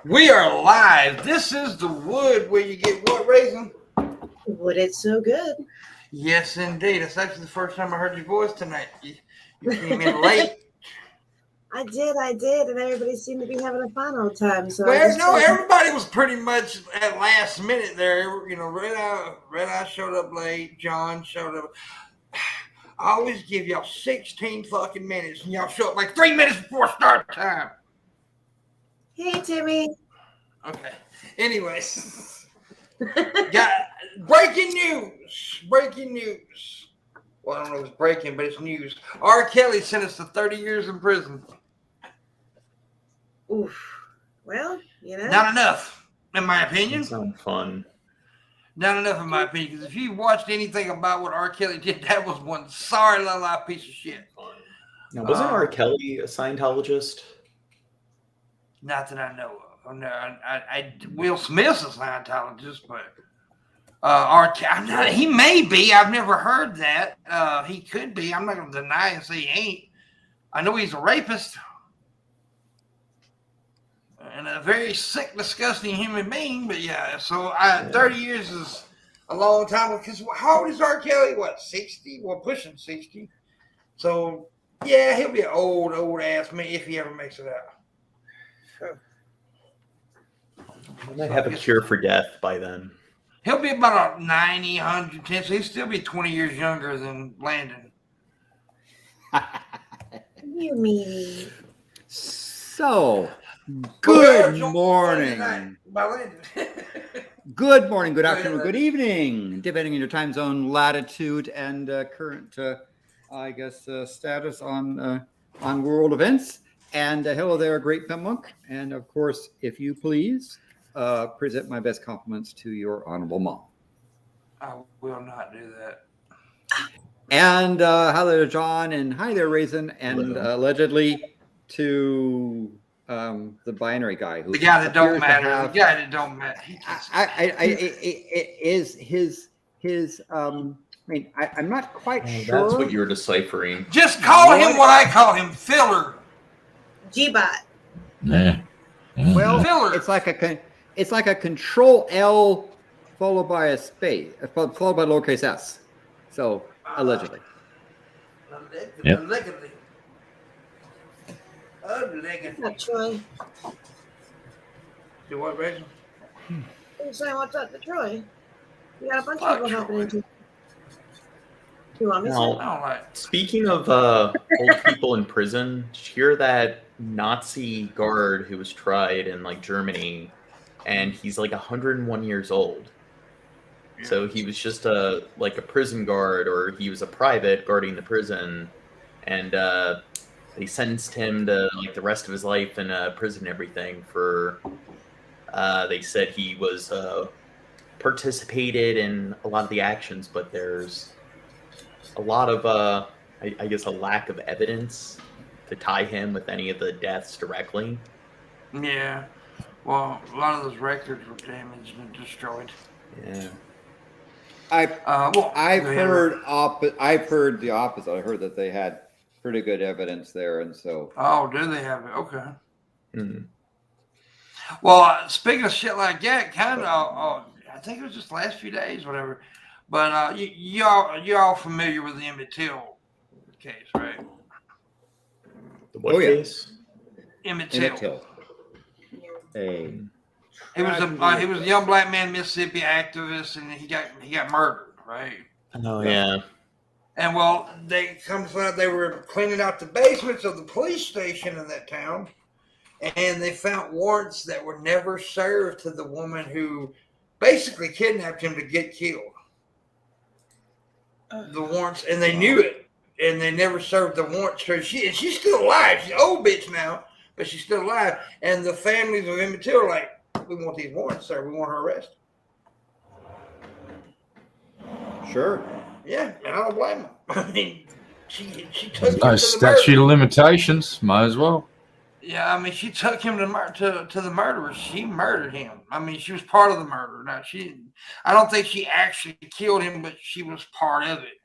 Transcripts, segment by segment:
We are live. This is the wood where you get what, Raisin? Wood, it's so good. Yes, indeed. It's actually the first time I heard your voice tonight. You came in late. I did, and everybody seemed to be having a fine old time. So Well, no, everybody was pretty much at last minute there. You know, Red Eye showed up late. John showed up. I always give y'all 16 fucking minutes, and y'all show up like 3 minutes before start time. Hey, Timmy. Okay. Anyways, got breaking news. Well, I don't know if it's breaking, but it's news. R. Kelly sentenced to 30 years in prison. Oof. Well, you know. Not enough, in my opinion. Sounds fun. Not enough, in my opinion, because if you watched anything about what R. Kelly did, that was one sorry little piece of shit. Now, wasn't R. Kelly a Scientologist? Not that I know of. No, Will Smith's a Scientologist, but he may be. I've never heard that. He could be. I'm not going to deny and say he ain't. I know he's a rapist and a very sick, disgusting human being. But yeah, so 30 years is a long time. Because how old is R. Kelly? What, 60? Well, pushing 60. So yeah, he'll be an old ass man if he ever makes it out. He might have a cure for death by then. He'll be about 90, 110, so he'll still be 20 years younger than Landon. You mean? So, good morning. Good morning, good afternoon, good evening, depending on your time zone, latitude, and current, status on world events. And hello there, great Pimpmunk. And of course, if you please, present my best compliments to your honorable mom. I will not do that. And hi there, John, and hi there, Raisin, and allegedly to the binary guy who the guy that don't matter. The guy that don't matter. I'm not quite sure. That's what you're deciphering. Just call him what I call him, filler. G-bot. Nah. Well, filler. It's like a Control L followed by a space, followed by lowercase s. So allegedly. Allegedly. Not Troy. Do what, Rachel? You're saying what's up to Troy? You got a bunch of people helping into. You want me to? Speaking of old people in prison, did you hear that Nazi guard who was tried in Germany, and he's 101 years old. Yeah. So he was just a prison guard, or he was a private guarding the prison, and they sentenced him to the rest of his life in prison and everything for they said he was participated in a lot of the actions, but there's a lot of I guess a lack of evidence to tie him with any of the deaths directly. Yeah. Well, a lot of those records were damaged and destroyed. Yeah. I've heard the opposite. I heard that they had pretty good evidence there, and so. Oh, do they have it? Okay. Mm-hmm. Well, speaking of shit like that, kind of, I think it was just the last few days, whatever. But you're all familiar with the Emmett Till case, right? The what case? Emmett Till. Hey. He was a young black man, Mississippi activist, and he got murdered, right? Oh yeah. And well, they come to find out they were cleaning out the basements of the police station in that town, and they found warrants that were never served to the woman who basically kidnapped him to get killed. The warrants, and they knew it, and they never served the warrants to her. She's still alive. She's an old bitch now, but she's still alive. And the families of Emmett Till are like, we want these warrants, sir. We want her arrested. Sure. Yeah, and I don't blame her. I mean, she took him no to statute of limitations. Might as well. Yeah, I mean, she took him to the murderer. She murdered him. I mean, she was part of the murder. Now, I don't think she actually killed him, but she was part of it.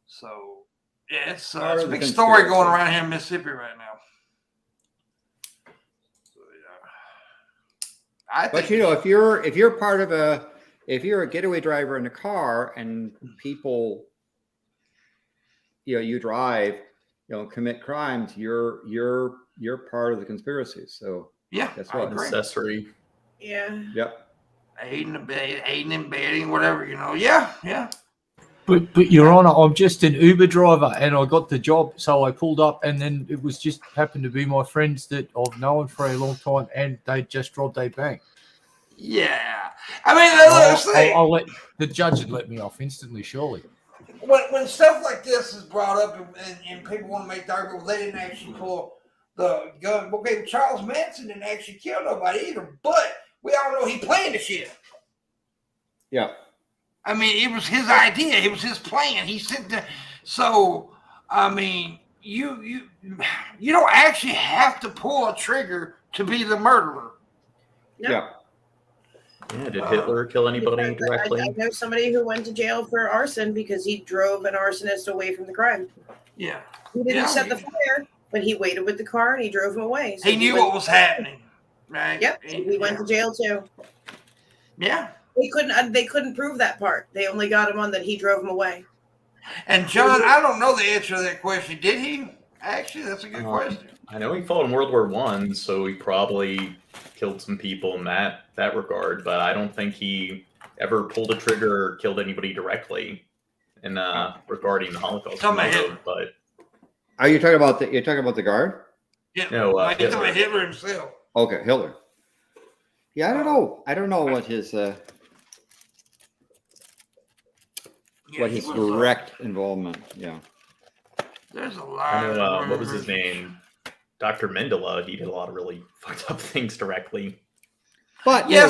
So, yeah, it's a big story going around here in Mississippi right now. So, yeah. But you know, if you're part of if you're a getaway driver in a car and people, you drive, commit crimes, you're part of the conspiracy. So yeah, that's I what. agree. Accessory. Yeah. Yep. Aiding and abetting, whatever, Yeah. But Your Honor, I'm just an Uber driver, and I got the job, so I pulled up, and then it was just happened to be my friends that I've known for a long time, and they just robbed a bank. Yeah. I mean, I'll let the judge would let me off instantly, surely. When stuff like this is brought up and people want to make the argument, well, they didn't actually pull the gun. Okay, Charles Manson didn't actually kill nobody either, but we all know he planned the shit. Yeah. I mean, it was his idea. It was his plan. He sent the. So, I mean, you don't actually have to pull a trigger to be the murderer. No. Yeah. Yeah, did Hitler kill anybody directly? I know somebody who went to jail for arson because he drove an arsonist away from the crime. Yeah. He didn't set the fire, but he waited with the car and he drove him away. So he knew what was happening, right? Yep. He went to jail too. Yeah. They couldn't prove that part. They only got him on that he drove him away. And John, I don't know the answer to that question. Did he? Actually, that's a good question. I know he fought in World War I, so he probably killed some people in that regard, but I don't think he ever pulled a trigger or killed anybody directly in regarding the Holocaust. But Are you talking about the guard? Yeah. No, he's talking about Hitler himself. Okay, Hitler. Yeah, I don't know what his direct involvement. Yeah. There's a lot. I know, what was his name? Dr. Mendele. He did a lot of really fucked up things directly. But yeah,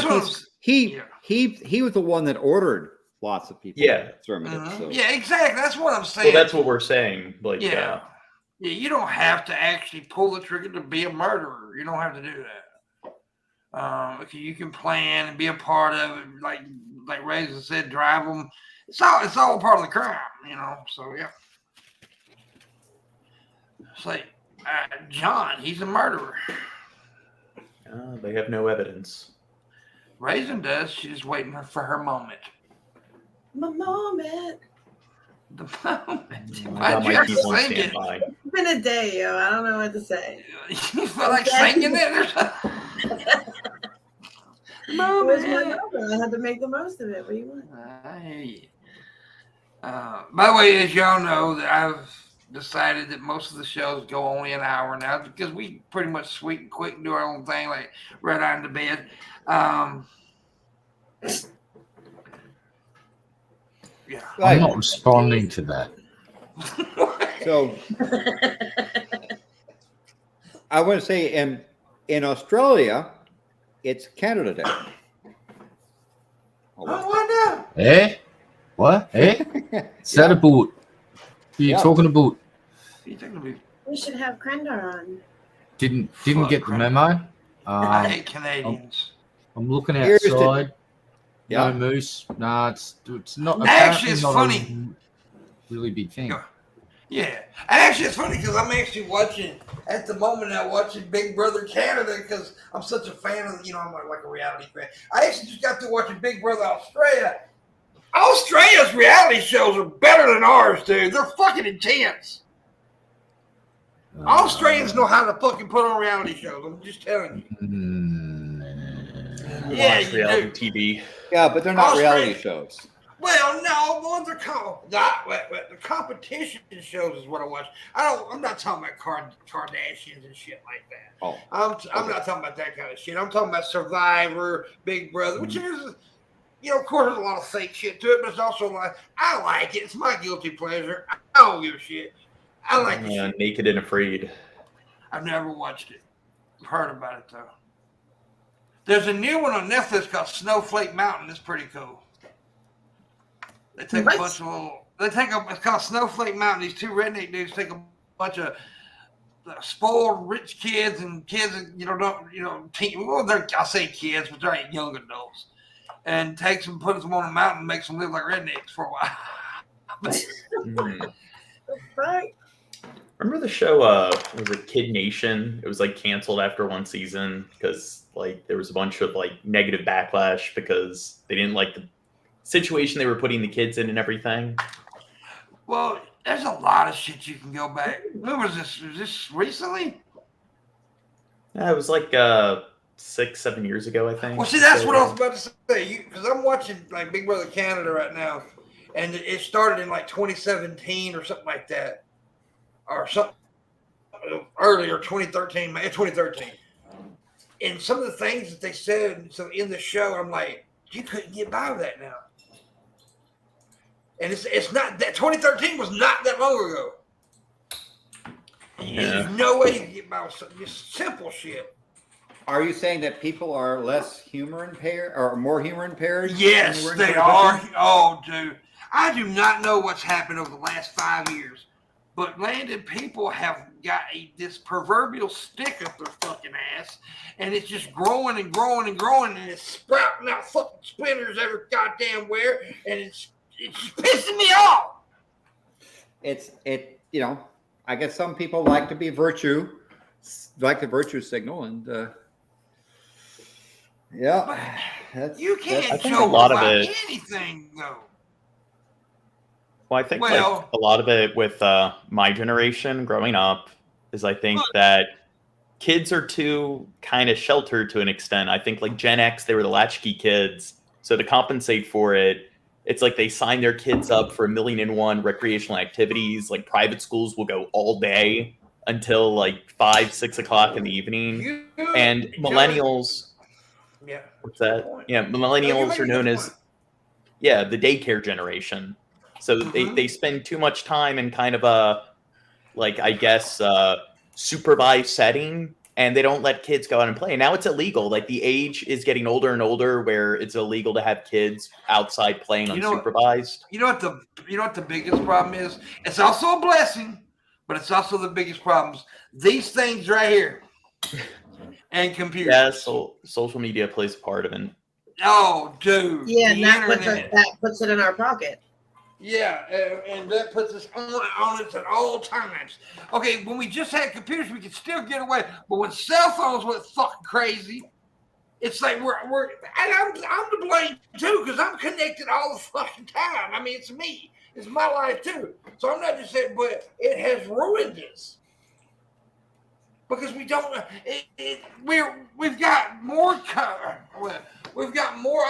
he was the one that ordered lots of people. Yeah. So. Yeah, exactly. That's what I'm saying. Well, that's what we're saying. Like, yeah, you don't have to actually pull the trigger to be a murderer. You don't have to do that. Okay, you can plan and be a part of it, like Reza said, drive them. It's all a part of the crime, So yeah. It's like John, he's a murderer. They have no evidence. Raisin does. She's just waiting for her moment. My moment. The moment. I got my people on standby. It's been a day, yo. I don't know what to say. You feel like singing it? Moment. I had to make the most of it. What do you want? I hear you. By the way, as y'all know, that I've decided that most of the shows go only an hour now because we pretty much sweet and quick and do our own thing, like right on to bed. Yeah. I'm not responding to that. So I want to say in Australia, it's Canada Day. Oh, why not? Eh? What? Eh? Is that about? What are you talking about? We should have Krendar on. Didn't get the memo. I hate Canadians. I'm looking outside. No moose. Nah, it's not. Actually, it's not funny. A really big thing. Yeah, and actually, it's funny because I'm actually watching at the moment. I'm watching Big Brother Canada because I'm such a fan of I'm like a reality fan. I actually just got to watching Big Brother Australia. Australia's reality shows are better than ours, dude. They're fucking intense. Australians know how to fucking put on reality shows. I'm just telling you. Yeah, watch reality TV. Yeah, but they're not reality shows. Well, no, the ones are called the competition shows is what I watch. I'm not talking about Kardashians and shit like that. Oh, I'm not talking about that kind of shit. I'm talking about Survivor, Big Brother, which is. Of course, there's a lot of fake shit to it, but it's also like, I like it. It's my guilty pleasure. I don't give a shit. I like the shit. Naked and Afraid. I've never watched it. I've heard about it, though. There's a new one on Netflix called Snowflake Mountain. It's pretty cool. They take a bunch of it's called Snowflake Mountain. These two redneck dudes take a bunch of spoiled rich kids and kids that, I say kids, but they're young adults. And takes them, puts them on a mountain, and makes them live like rednecks for a while. Right. Remember the show, was it Kid Nation? It was like canceled after one season because like there was a bunch of like negative backlash because they didn't like the situation they were putting the kids in and everything. Well, there's a lot of shit you can go back. When was this? Was this recently? Yeah, it was like 6-7 years ago, I think. Well, see, that's what I was about to say. Because I'm watching like Big Brother Canada right now, and it started in like 2017 or something like that, or something earlier, 2013, 2013. And some of the things that they said so in the show, I'm like, you couldn't get by with that now. And it's not that 2013 was not that long ago. Yeah. There's no way you can get by with just simple shit. Are you saying that people are less humor impaired or more humor impaired? Yes, they are. Oh, dude. I do not know what's happened over the last 5 years, but Landon, people have got this proverbial stick up their fucking ass, and it's just growing and growing and growing, and it's sprouting out fucking splinters every goddamn where, and it's just pissing me off. You know, I guess some people like to be virtue, like the virtue signal, and yeah, you can't think show a lot of about it, anything though. Well, I think like a lot of it with my generation growing up is I think that kids are too kind of sheltered to an extent. I think like Gen X, they were the latchkey kids. So to compensate for it, it's like they sign their kids up for 1,000,001 recreational activities. Like private schools will go all day until like 5-6 o'clock in the evening. And millennials, yeah, what's that? Yeah, millennials are known as the daycare generation. So they spend too much time in kind of a, like, I guess, supervised setting, and they don't let kids go out and play. And now it's illegal. Like, the age is getting older and older where it's illegal to have kids outside playing unsupervised. You know what the biggest problem is? It's also a blessing, but it's also the biggest problems. These things right here and computers. Yeah, so social media plays a part of it. Oh, dude. Yeah, and that puts it in our pocket. Yeah, and that puts us on it at all times. Okay, when we just had computers, we could still get away. But when cell phones went fucking crazy, it's like we're and I'm to blame too, because I'm connected all the fucking time. I mean, it's me. It's my life too. So I'm not just saying, but it has ruined us. Because we don't, we've got more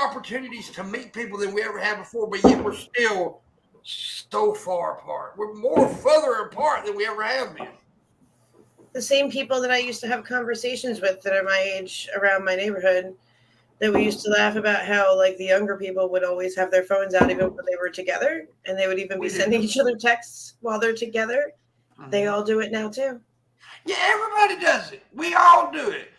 opportunities to meet people than we ever had before, but yet we're still so far apart. We're more further apart than we ever have been. The same people that I used to have conversations with that are my age around my neighborhood, that we used to laugh about how like the younger people would always have their phones out even when they were together, and they would even be sending each other texts while they're together. Mm-hmm. They all do it now too. Yeah, everybody does it. We all do it.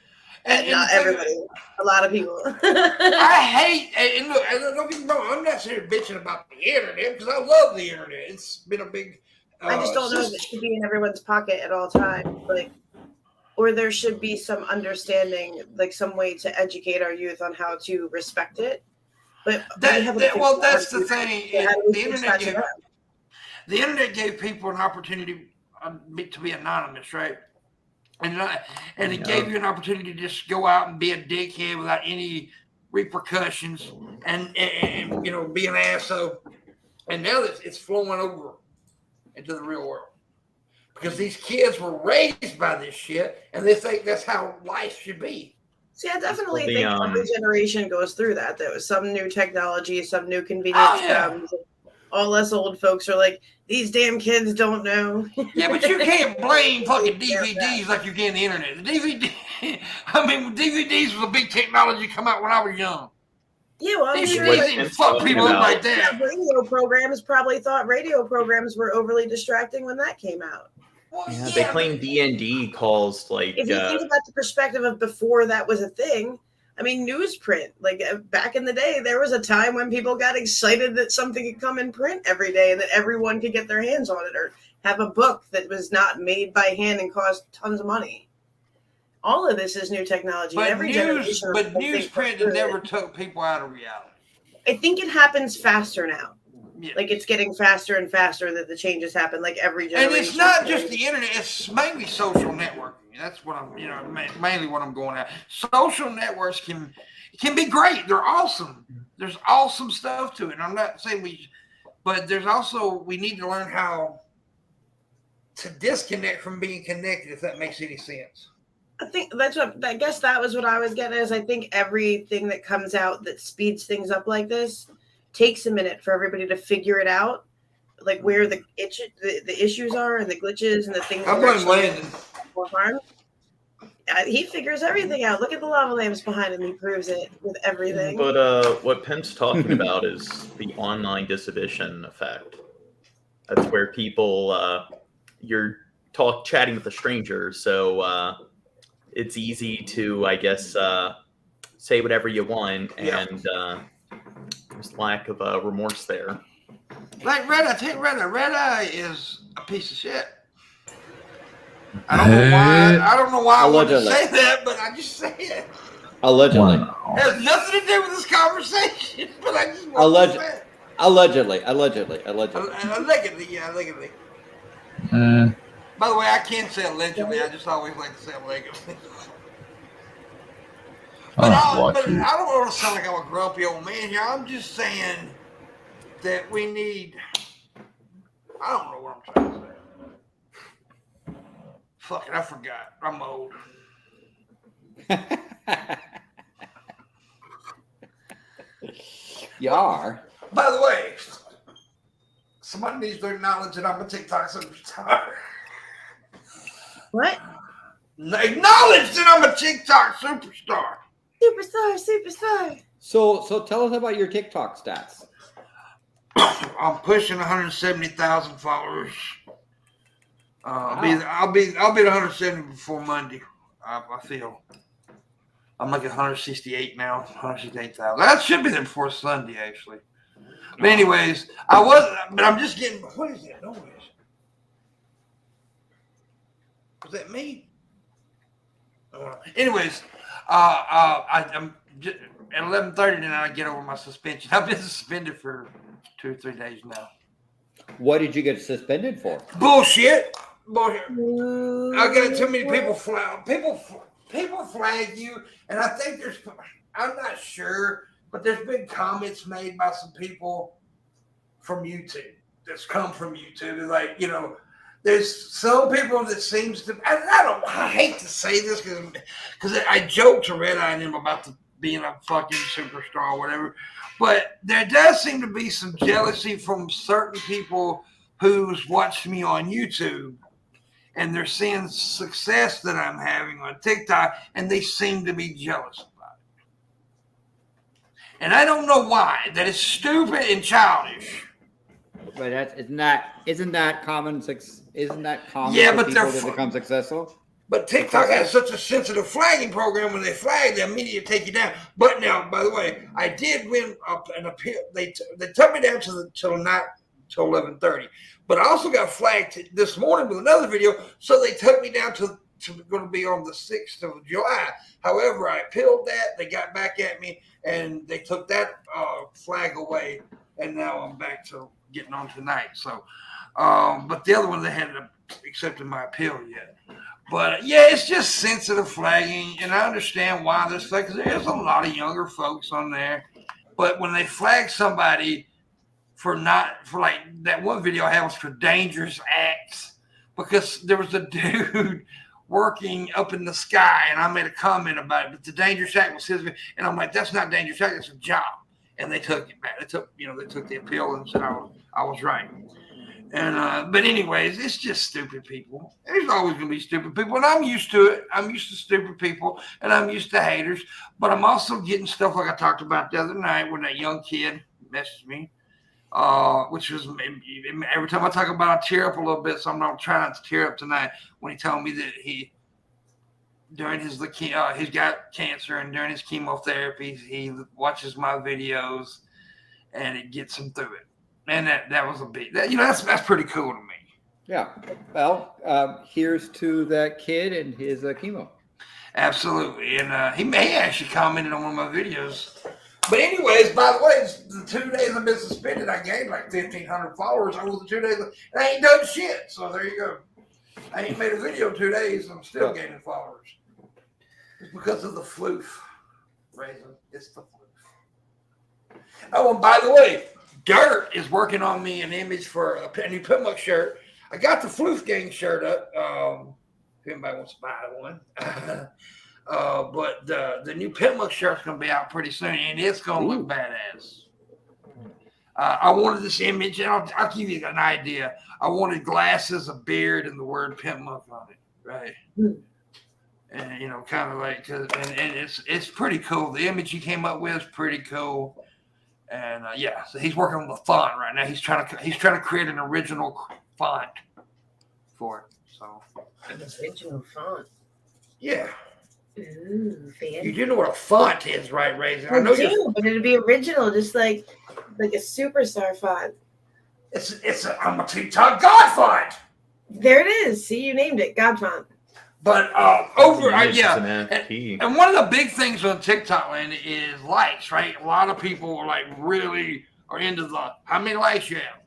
And not everybody. A lot of people. I hate, and look, don't get me wrong, I'm not sitting here bitching about the internet because I love the internet. It's been a big I just don't know if it should be in everyone's pocket at all times. Like, or there should be some understanding, like some way to educate our youth on how to respect it. But that's the thing. The internet gave people an opportunity to be anonymous, right? And it gave you an opportunity to just go out and be a dickhead without any repercussions and you know, be an asshole. And now it's flowing over into the real world. Because these kids were raised by this shit and they think that's how life should be. See, I definitely think every generation goes through that. There was some new technology, some new convenience comes. All us old folks are like, these damn kids don't know. Yeah, but you can't blame fucking DVDs like you can the internet. The DVD, I mean, DVDs was a big technology come out when I was young. Yeah, well, I'm sure didn't fuck people up like that. Radio programs probably thought radio programs were overly distracting when that came out. Well, they claim D&D calls like. If you think about the perspective of before that was a thing. I mean, newsprint, like back in the day, there was a time when people got excited that something could come in print every day and that everyone could get their hands on it or have a book that was not made by hand and cost tons of money. All of this is new technology. But every generation. But newsprint never took people out of reality. I think it happens faster now. Yeah. Like it's getting faster and faster that the changes happen. Like every generation. And it's not just the internet; it's mainly social networking. That's what I'm, mainly what I'm going at. Social networks can be great. They're awesome. There's awesome stuff to it. I'm not saying but there's also we need to learn how to disconnect from being connected. If that makes any sense. I think I guess that was what I was getting at. Is I think everything that comes out that speeds things up like this takes a minute for everybody to figure it out, like where the issues are and the glitches and the things. I'm going Landon. He figures everything out. Look at the lava lamps behind him. He proves it with everything. But what Pimp's talking about is the online disposition effect. That's where people you're chatting with a stranger, so it's easy to, I guess, say whatever you want, and there's lack of remorse there. Like Red Eye, Red Eye is a piece of shit. I don't know why I want to say that, but I just say it. Allegedly. Wow. It has nothing to do with this conversation, but I just want to say it. Allegedly. Allegedly. By the way, I can't say allegedly. I just always like to say allegedly. But I don't want to sound like I'm a grumpy old man here. I'm just saying that we need. I don't know what I'm trying to say. Fuck it, I forgot. I'm old. You are. By the way, somebody needs to acknowledge that I'm a TikTok superstar. What? Acknowledge that I'm a TikTok superstar. Superstar. So tell us about your TikTok stats. I'm pushing 170,000 followers. Wow. I'll be at 170 before Monday. I feel. I'm like 168 now, 168,000. That should be there before Sunday, actually. But anyways, but I'm just getting. What is that noise? Was that me? Anyways, I'm just, at 11:30 now. I get over my suspension. I've been suspended for 2 or 3 days now. What did you get suspended for? Bullshit. I got too many people flag. People flag you, and I think I'm not sure, but there's been comments made by some people from YouTube that's come from YouTube. Like, there's some people that seems to. I hate to say this because I joked to Red Eye and him about being a fucking superstar or whatever, but there does seem to be some jealousy from certain people who's watched me on YouTube. And they're seeing success that I'm having on TikTok, and they seem to be jealous about it. And I don't know why. That is stupid and childish. But isn't that common? Yeah, for but people to become successful? But TikTok has such a sensitive flagging program. When they flag, they immediately take you down. But now, by the way, I did win an appeal. They took me down till 11:30. But I also got flagged this morning with another video, so they took me down to going to be on the 6th of July. However, I appealed that. They got back at me, and they took that flag away, and now I'm back to getting on tonight. So, but the other one, they hadn't accepted my appeal yet. But, yeah, it's just sensitive flagging, and I understand why this flag, because there's a lot of younger folks on there. But when they flag somebody for like that one video I had was for dangerous acts, because there was a dude working up in the sky, and I made a comment about it, but the dangerous act was his, and I'm like, that's not dangerous act, it's a job. And they took it back. They took the appeal and said I was right. And but anyways, it's just stupid people. There's always gonna be stupid people, and I'm used to it. I'm used to stupid people, and I'm used to haters. But I'm also getting stuff like I talked about the other night when that young kid messaged me. Which was every time I talk about it, I tear up a little bit, so I'm not trying not to tear up tonight. When he told me that during he's got cancer, and during his chemotherapy, he watches my videos, and it gets him through it. And that was a big, that's pretty cool to me. Yeah. Well, here's to that kid and his chemo. Absolutely, and he may actually commented on one of my videos. But anyways, by the way, the 2 days I've been suspended, I gained like 1,500 followers over the 2 days. And I ain't done shit. So there you go. I ain't made a video in 2 days. I'm still gaining followers. It's because of the floof. Raisin. It's the floof. Oh, and by the way, Dirt is working on me an image for a new Pimpmunk shirt. I got the Floof Gang shirt up. If anybody wants to buy one. But the new Pimpmunk shirt's going to be out pretty soon, and it's going to look badass. I wanted this image, and I'll give you an idea. I wanted glasses, a beard, and the word Pimpmunk on it, right? And, kind of like, and it's pretty cool. The image he came up with is pretty cool. And so he's working on the font right now. He's trying to create an original font for it. So An original font. Yeah. Ooh, fancy. You do know what a font is, right, Raisin? I do, but it'd be original, just like a superstar font. I'm a TikTok God font. There it is. See, you named it, God font. But NFT. and one of the big things on TikTok land is likes, right? A lot of people are really are into the how many likes you have,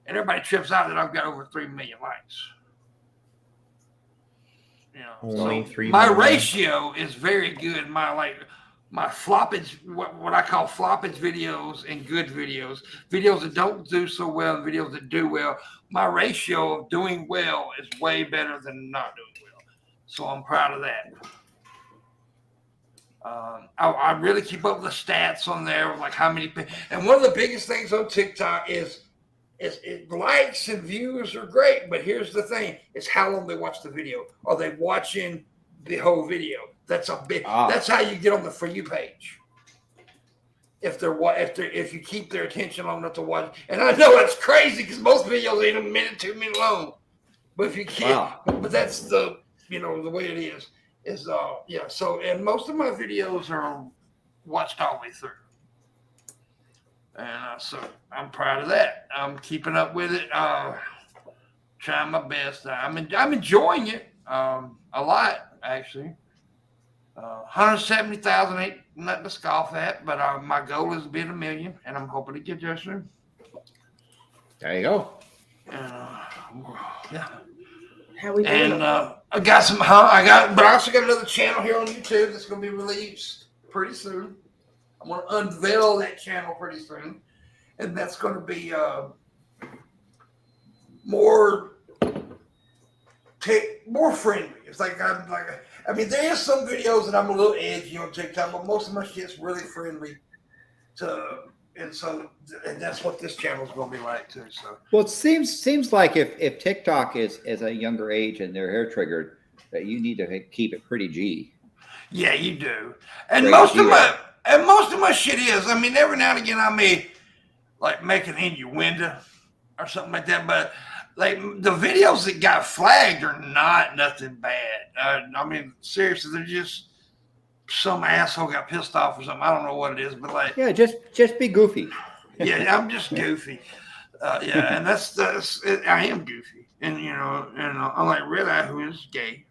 and everybody trips out that I've got over 3 million likes. Only 3 my million. ratio is very good. My floppage, what I call floppage videos and good videos that don't do so well and videos that do well. My ratio of doing well is way better than not doing well. So I'm proud of that. I really keep up with the stats on there, like how many people. And one of the biggest things on TikTok is likes and views are great, but here's the thing: it's how long they watch the video. Are they watching the whole video? That's a big. That's how you get on the For You page. If you keep their attention long enough to watch, and I know that's crazy because most videos ain't a minute, 2 minutes long. But if you can't, but that's the the way it is. So and most of my videos are watched all the way through. And so I'm proud of that. I'm keeping up with it. Trying my best. I'm enjoying it a lot, actually. 170,000 ain't nothing to scoff at, but my goal is to be at 1 million, and I'm hoping to get there soon. There you go. How we doing? And I got some. But I also got another channel here on YouTube that's going to be released pretty soon. I'm going to unveil that channel pretty soon, and that's going to be more friendly. It's there is some videos that I'm a little edgy on TikTok, but most of my shit's really friendly. And that's what this channel is going to be like too. So Well, it seems like if TikTok is a younger age and they're hair triggered, that you need to keep it pretty G. yeah, you do. And most of my shit is. Every now and again I may make an innuendo or something like that, but the videos that got flagged are not nothing bad. Seriously, they're just some asshole got pissed off or something. I don't know what it is, but just be goofy. Yeah, I'm just goofy. And that's it. I am goofy, and I'm like Red Eye, who is gay.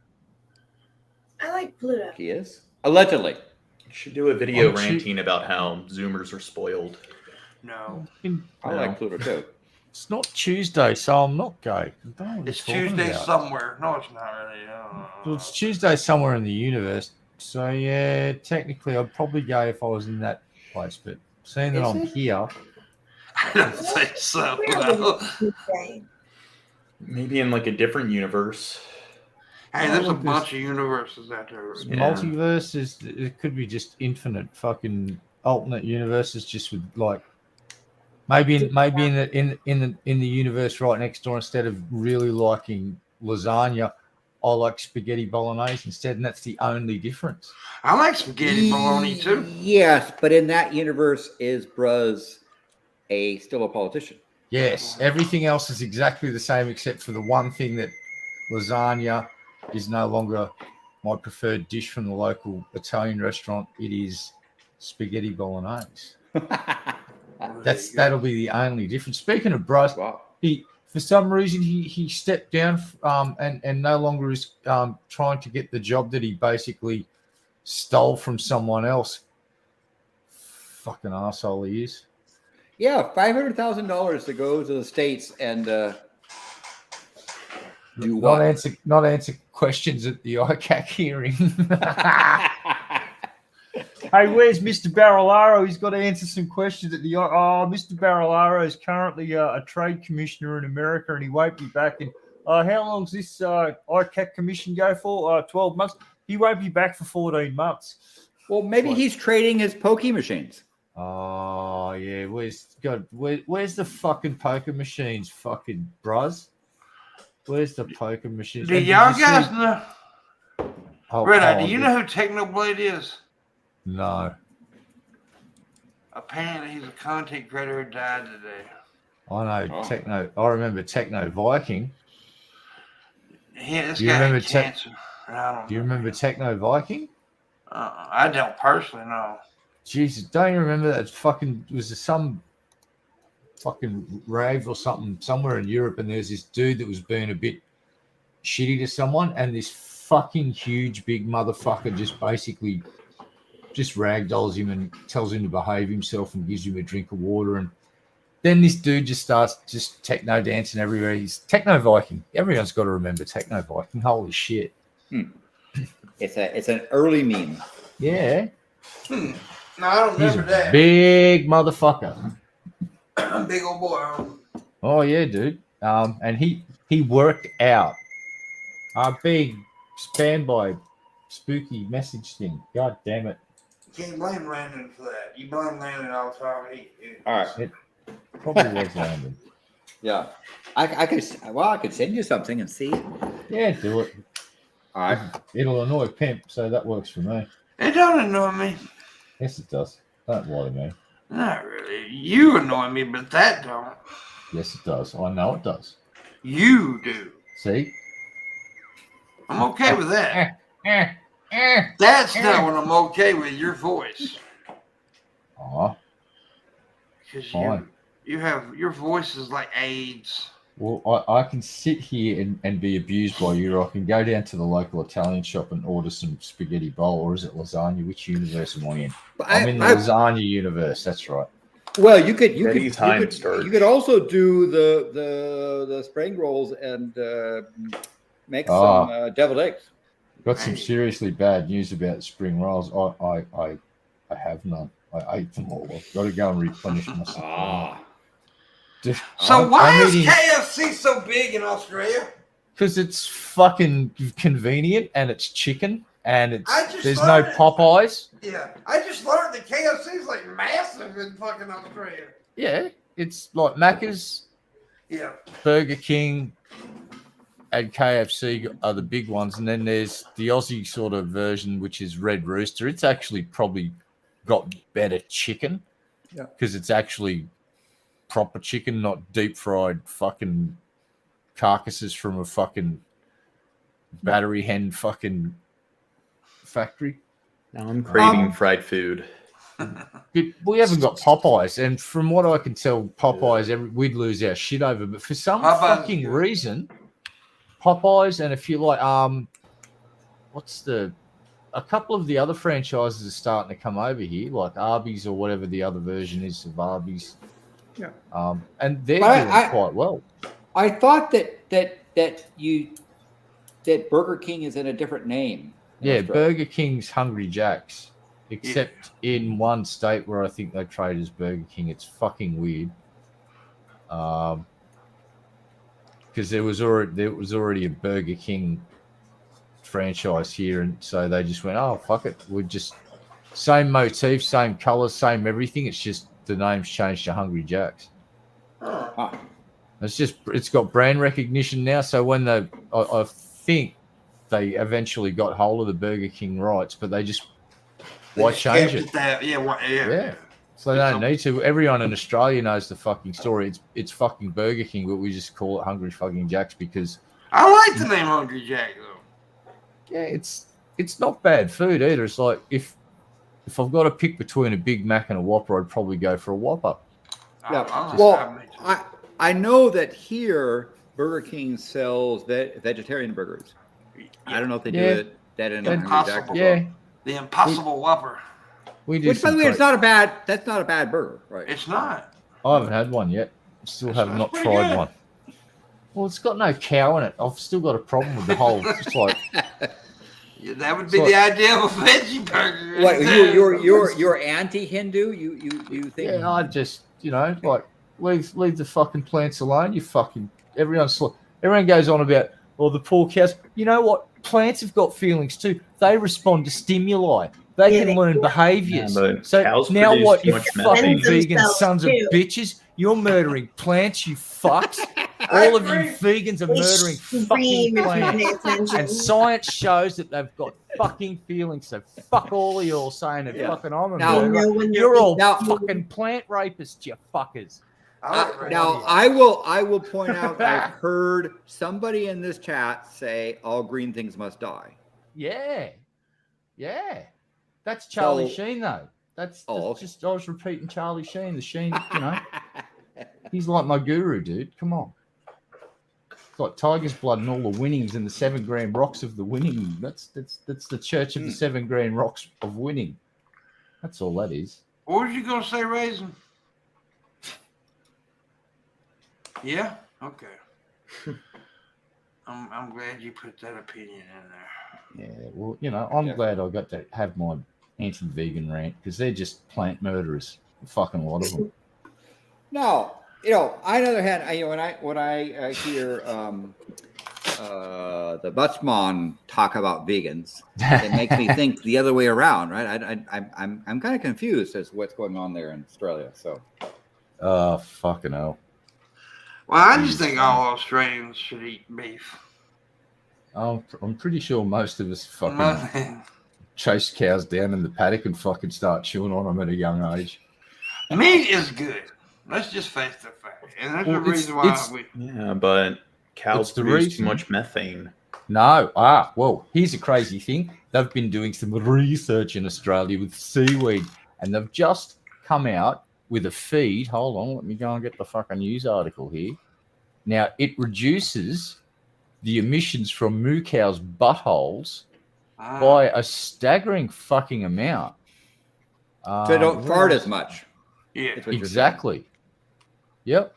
I like Pluto. He is allegedly. You should do a video ranting about how Zoomers are spoiled. No, I like Pluto too. It's not Tuesday, so I'm not gay. I don't know what it's you're talking Tuesday about. somewhere. No, it's not really. Well, it's Tuesday somewhere in the universe. So yeah, technically I'd probably go if I was in that place, but seeing that I'm here, I don't think so. Tuesday. Maybe in a different universe. Hey, there's a bunch of universes out there. Yeah. multiverse it could be just infinite fucking alternate universes, just with maybe in the universe right next door, instead of really liking lasagna, I like spaghetti bolognese instead, and that's the only difference. I like spaghetti bologna too. Yes, but in that universe, is Bruz still a politician? Yes, everything else is exactly the same except for the one thing that lasagna is no longer my preferred dish from the local Italian restaurant. It is spaghetti bolognese. That'll be the only difference. Speaking of Bryce, Wow. for some reason he stepped down and no longer is trying to get the job that he basically stole from someone else fucking asshole he is. Yeah, $500,000 to go to the States and do what? Not answer questions at the ICAC hearing. Hey, where's Mr. Barilaro? He's got to answer some questions at the. Mr. Barilaro is currently a trade commissioner in America, and he won't be back. And how long does this ICAC commission go for? 12 months. He won't be back for 14 months. Well, maybe he's trading his pokey machines. Oh yeah, where's the fucking poker machines, fucking bruz? Where's the poker machines? Do y'all guys know? Red Eye, do you dude. know who Technoblade is? No. Apparently, he's a content creator who died today. I know Techno. I remember Techno Viking. Yeah, this Do you guy remember had cancer. I don't Do you know. remember Techno Viking? I don't personally know. Jesus, don't you remember that fucking was there some fucking rave or something somewhere in Europe, and there's this dude that was being a bit shitty to someone, and this fucking huge big motherfucker just basically just ragdolls him and tells him to behave himself and gives him a drink of water, and then this dude just starts just techno dancing everywhere. He's Techno Viking. Everyone's got to remember Techno Viking. Holy shit! It's an early meme. Yeah, No, I don't he's remember a that. big motherfucker. Big old boy. Oh yeah, dude. And he worked out. Being spammed by spooky message thing. God damn it. You can't blame Landon for that. You blame Landon all the time. All right. It probably was Landon. Yeah. I could send you something and see. Yeah, do it. All right. It'll annoy Pimp, so that works for me. It don't annoy me. Yes, it does. Don't lie to me. Not really. You annoy me, but that don't. Yes, it does. I know it does. You do. See? I'm okay with that. That's not what I'm okay with. Your voice, Aw. because Fine. you have your voice is like AIDS. Well, I can sit here and be abused by you, or I can go down to the local Italian shop and order some spaghetti bowl, or is it lasagna? Which universe am I in? I'm in the lasagna universe. That's right. Well, you could also do the spring rolls and make some deviled eggs. Got some seriously bad news about spring rolls. I have none. I ate them all. I've got to go and replenish my supply. So why is KFC so big in Australia? Because it's fucking convenient and it's chicken and there's no learned it. Popeyes. Yeah, I just learned that KFC is like massive in fucking Australia. Yeah, it's like Macca's, Yeah. Burger King, and KFC are the big ones, and then there's the Aussie sort of version, which is Red Rooster. It's actually probably got better chicken, because it's actually proper chicken, not deep fried fucking carcasses from a fucking battery hen fucking factory. Now I'm craving fried food. We haven't got Popeyes, and from what I can tell, Popeyes we'd lose our shit over. But for some fucking reason, Popeyes, and if you like, a couple of the other franchises are starting to come over here, like Arby's or whatever the other version is of Arby's. Yeah. And they're doing quite well. I thought that Burger King is in a different name. Yeah, Burger King's Hungry Jack's, except in one state where I think they trade as Burger King. It's fucking weird. Because there was already a Burger King franchise here, and so they just went, oh fuck it, we're just same motif, same colors, same everything. It's just the name's changed to Hungry Jack's. It's got brand recognition now. So when I think they eventually got hold of the Burger King rights, but they just why change it? Yeah. So they don't need to. Everyone in Australia knows the fucking story. It's fucking Burger King, but we just call it Hungry fucking Jack's because I like the name Hungry Jack though. Yeah, it's not bad food either. It's like if I've got to pick between a Big Mac and a Whopper, I'd probably go for a Whopper. Yeah. I know that here Burger King sells vegetarian burgers. I don't know if they do that in Hungry Jack's. Yeah, the Impossible Whopper. We do. Which, by the way, that's not a bad burger, right? It's not. I haven't had one yet. Still have not pretty tried good. one. Well, it's got no cow in it. I've still got a problem with the whole. It's like Yeah, that would be the idea of a veggie burger. What you're anti-Hindu? You think? yeah, I just like leave the fucking plants alone. You fucking everyone goes on about the poor cows. You know what? Plants have got feelings too. They respond to stimuli. They Yeah, can they learn behaviors. Yeah, but so cows now produce what? too You much fucking methane. vegan Themselves sons of too. bitches. You're murdering plants. You fucks. I All of you agree. vegans are They murdering scream fucking if you plants. pay attention. And science shows that they've got fucking feelings. So fuck all of you all saying that Yeah. fucking I'm a Now- murderer. know when they're You're all Now- fucking plant rapists, you fuckers. Now I will point out I've heard somebody in this chat say all green things must die. Yeah. That's Charlie So- Sheen though. That's okay. just I was repeating Charlie Sheen. The Sheen, he's like my guru, dude. Come on. It's like Tiger's Blood and all the winnings and the 7 grand rocks of the winning. That's the church of the 7 grand rocks of winning. That's all that is. What was you gonna say, Raisin? Yeah. Okay. I'm glad you put that opinion in there. Yeah, well, I'm glad I got to have my anti-vegan rant because they're just plant murderers. A fucking lot of them. No, on the other hand, when I hear the Butchman talk about vegans, it makes me think the other way around, right? I'm kind of confused as to what's going on there in Australia. So, Oh, fucking hell. Well, I just think all Australians should eat beef. I'm pretty sure most of us fucking Nothing. chase cows down in the paddock and fucking start chewing on them at a young age. Meat is good. Let's just face the fact, and that's Well, the reason why it's- we. Yeah, but cows It's the produce reason. too much methane. No. Well, here's a crazy thing. They've been doing some research in Australia with seaweed, and they've just come out with a feed. Hold on, let me go and get the fucking news article here. Now, it reduces the emissions from moo cows' buttholes by a staggering fucking amount. so they don't fart as much. Yeah, is what you're saying. Exactly. Yep.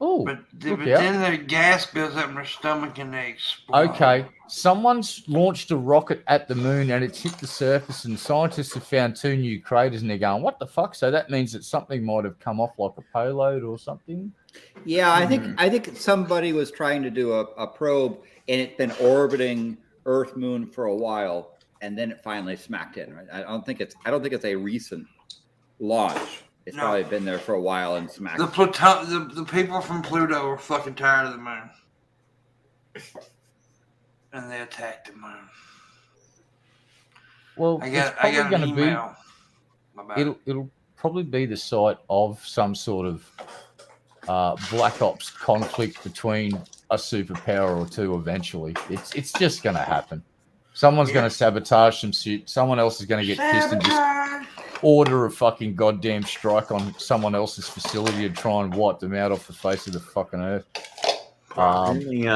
Oh, but look out. then the gas builds up in their stomach and they explode. Okay, someone's launched a rocket at the moon and it's hit the surface, and scientists have found 2 new craters, and they're going, "What the fuck?" So that means that something might have come off like a payload or something. Yeah, I think somebody was trying to do a probe, and it's been orbiting Earth Moon for a while, and then it finally smacked in. Right? I don't think it's a recent launch. It's No. probably been there for a while and smacked. The people from Pluto are fucking tired of the moon, and they attacked the moon. Well, I it's got probably an going to be. email about it. It'll probably be the site of some sort of Black Ops conflict between a superpower or two. Eventually, it's just going to happen. Someone's going to sabotage some shit. Someone else is going to get pissed and just Sabotage. order a fucking goddamn strike on someone else's facility and try and wipe them out off the face of the fucking earth. Apparently,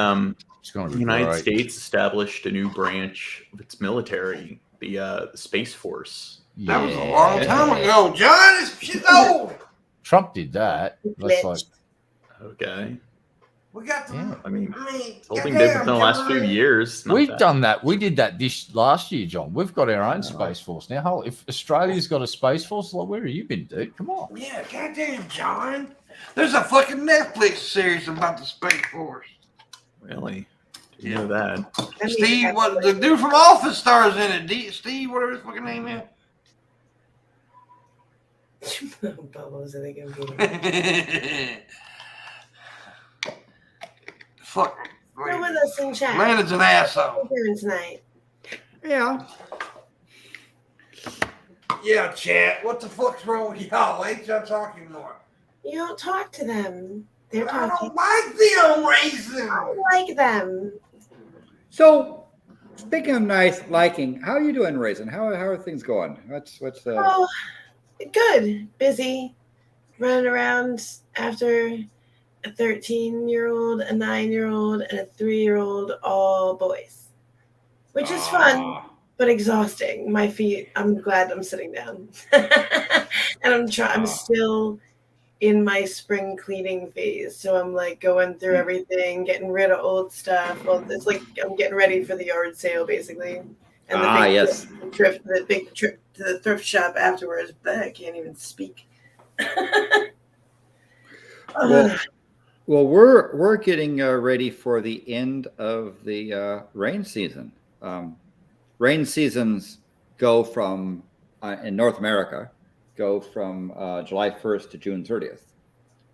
It's going to the be United great. States established a new branch of its military, the Space Force. That was a long time ago, John. This shit's old. Trump did that. That's like, Okay. We got the. Yeah. I mean, I mean, it's all been goddamn, different in the last few John. years. Not we've that- done that. We did that this last year, John. We've got our own space force now. Hell, if Australia's got a space force, like, where have you been, dude? Come on. Yeah, goddamn, John. There's a fucking Netflix series about the Space Force. Really? Didn't know that. I mean, Steve, that's what the dude from Office stars in it? Steve, whatever his fucking name is. Bubbles in the computer. Fuck. Go with us in chat. Landon's an asshole. What are you doing tonight? Yeah. Yeah, chat. What the fuck's wrong with y'all? Ain't y'all talking more? You don't talk to them. They're I talking. don't like them racing. I like them. So, speaking of nice liking, how are you doing, Raisin? How are things going? What's the? Oh, good. Busy. Running around after a 13-year-old, a 9-year-old, and a 3-year-old, all boys. Which is fun, but exhausting. My feet. I'm glad I'm sitting down, and I'm still in my spring cleaning phase. So I'm like going through everything, getting rid of old stuff. Well, it's like I'm getting ready for the yard sale, basically. And the big trip to the thrift shop afterwards. But I can't even speak. Well, we're getting ready for the end of the rain season. Rain seasons go from in North America from July 1st to June 30th.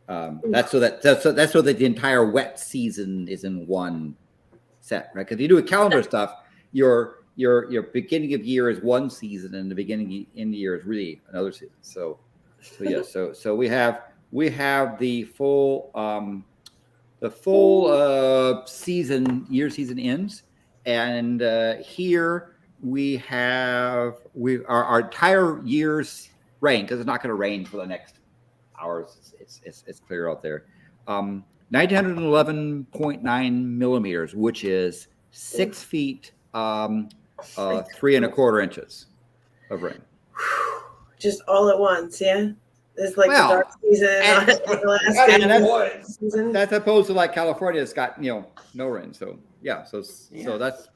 That's so that the entire wet season is in one set, right? Because if you do a calendar stuff, your beginning of year is one season, and the beginning end of year is really another season. So we have the full season ends, and here we have our entire year's rain, because it's not going to rain for the next hours. It's clear out there. 911.9 millimeters, which is 6 feet 3 1/4 inches of rain. Just all at once, yeah. It's like the dark season, and season. That's opposed to like California, it's got no rain. So so that's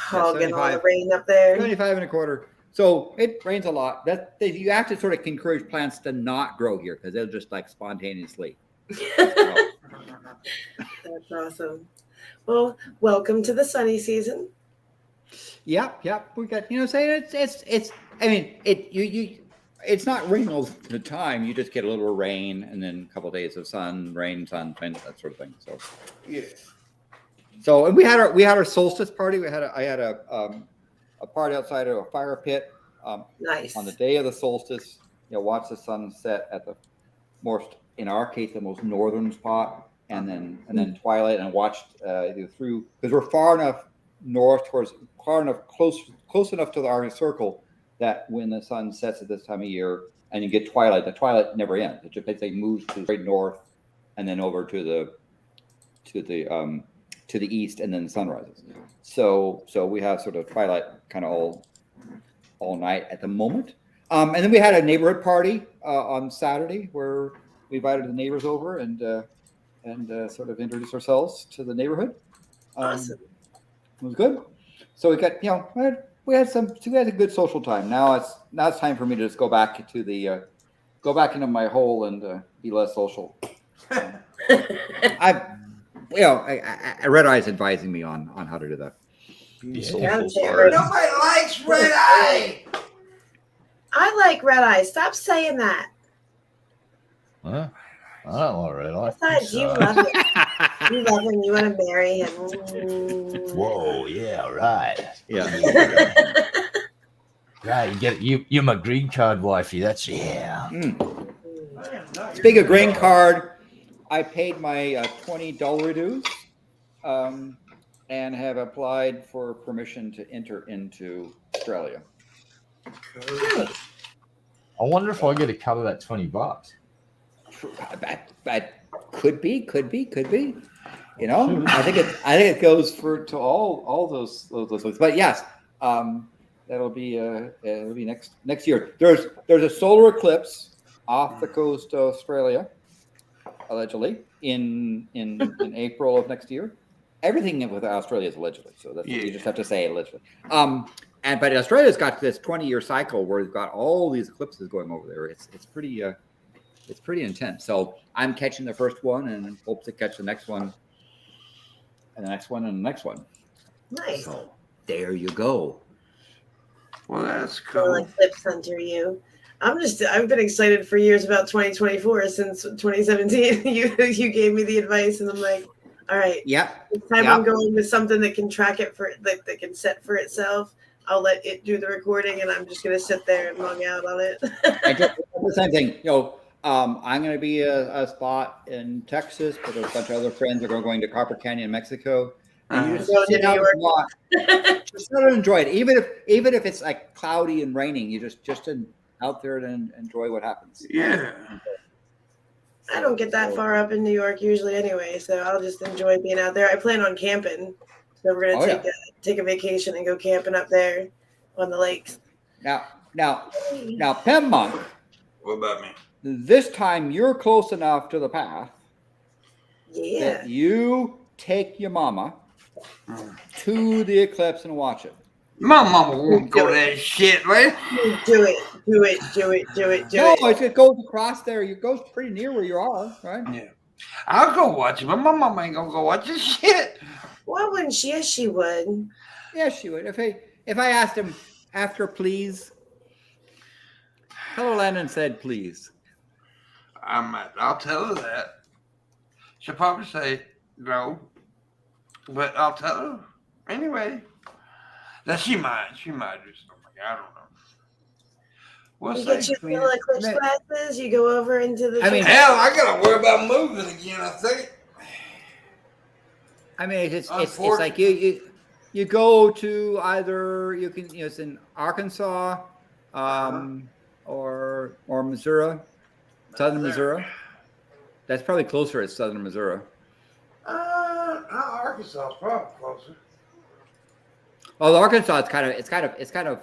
getting all the rain up there. 75 1/4. So it rains a lot. You have to sort of encourage plants to not grow here, because they'll just like spontaneously. That's awesome. Well, welcome to the sunny season. Yep. We got saying it's. I mean it's not rain all the time. You just get a little rain and then a couple of days of sun, rain, that sort of thing. So yeah. So and we had our solstice party. I had a party outside of a fire pit. Nice. On the day of the solstice, watch the sun set at the in our case, the most northern spot, and then twilight, and watched through, because we're far enough north close enough to the Arctic Circle that when the sun sets at this time of year and you get twilight, the twilight never ends. It just basically moves to straight north and then over to the east, and then the sun rises. So we have sort of twilight kind of all night at the moment. And then we had a neighborhood party on Saturday where we invited the neighbors over and sort of introduced ourselves to the neighborhood. Awesome. It was good. So we got we had a good social time. Now it's time for me to just go back into my hole and be less social. I Red Eye's advising me on how to do that. Nobody likes Red Eye. I like Red Eye. Stop saying that. Huh? I don't like Red Eye. Besides, you love him. You love him. You want to marry him. Whoa, yeah, right. Yeah. Right, you get it. You're my green card wifey. That's Speaking of green card, I paid my $20 dues and have applied for permission to enter into Australia. I wonder if I get a cut of that $20. That could be. I think it goes to all those things. But yes, it'll be next year. There's a solar eclipse off the coast of Australia, allegedly in April of next year. Everything with Australia is allegedly, so that's you just have to say allegedly. But Australia's got this 20-year cycle where they've got all these eclipses going over there. It's pretty intense. So I'm catching the first one and hope to catch the next one, and the next one, and the next one. Nice. So there you go. Well, that's cool. Like Eclipse Hunter, you. I've been excited for years about 2024 since 2017. You gave me the advice, and I'm like, all right. Yep. This time I'm going with something that can track it that can set for itself. I'll let it do the recording, and I'm just going to sit there and log out on it. I just the same thing. I'm going to be a spot in Texas, but there's a bunch of other friends that are going to Copper Canyon, Mexico. And you just sit out and watch. Just sort of enjoy it, even if it's like cloudy and raining. You just out there and enjoy what happens. Yeah. I don't get that far up in New York usually anyway, so I'll just enjoy being out there. I plan on camping, so we're gonna take a vacation and go camping up there on the lakes. Now, Pimpmunk, What about me? this time you're close enough to the path Yeah. that you take your mama to the eclipse and watch it. My mama won't go to that shit, man. Do it. No, it goes across there. It goes pretty near where you are, right? Yeah. I'll go watch it, but my mama ain't gonna go watch this shit. Why wouldn't she? Yes, she would. Yeah, she would. If I asked him after, please. Hello, Landon said, please. I'll tell her that. She'll probably say no, but I'll tell her anyway. Now she might do something. I don't know. We'll You see. get your little eclipse glasses. You go over into the. Hell, I gotta worry about moving again. I think. I mean, it's like you go to either it's in Arkansas, or Missouri, southern Missouri. That's probably closer. It's southern Missouri. Arkansas is probably closer. Well, Arkansas, it's kind of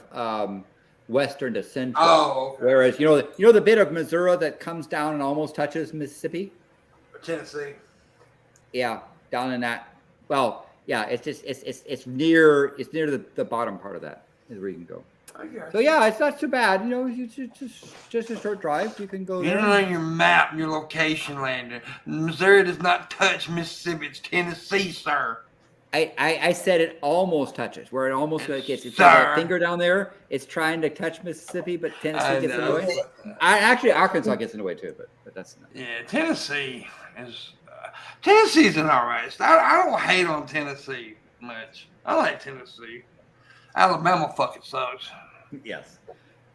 western to central. Oh, okay. Whereas you know the bit of Missouri that comes down and almost touches Mississippi. Tennessee. Yeah, down in that. Well, yeah, it's near the bottom part of that is where you can go. So yeah, it's not too bad. Just a short drive. You can go there. On your map, your location, Landon. Missouri does not touch Mississippi. It's Tennessee, sir. I said it almost touches, where it almost gets. It's got a finger down there. It's trying to touch Mississippi, but Tennessee gets in the way. Actually, Arkansas gets in the way too, but that's not. Yeah, Tennessee is. Tennessee's an all right. I don't hate on Tennessee much. I like Tennessee. Alabama fucking sucks. Yes,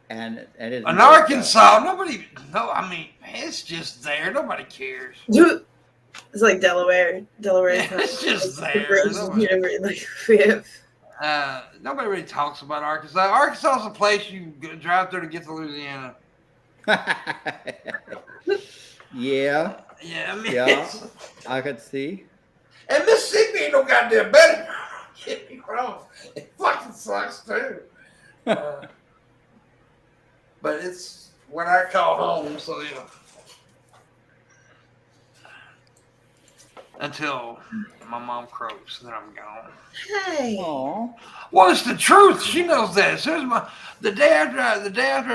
and it. In Arkansas, I mean, it's just there. Nobody cares. It's like Delaware. It's just there. Nobody really talks about Arkansas. Arkansas is a place you drive through to get to Louisiana. Yeah. Yeah, I mean, yeah, I could see. And Mississippi ain't no goddamn better. Get me wrong. It fucking sucks too. But it's what I call home, so yeah. Until my mom croaks, then I'm gone. Hey. Oh. Well, it's the truth. She knows that. As soon as the day after I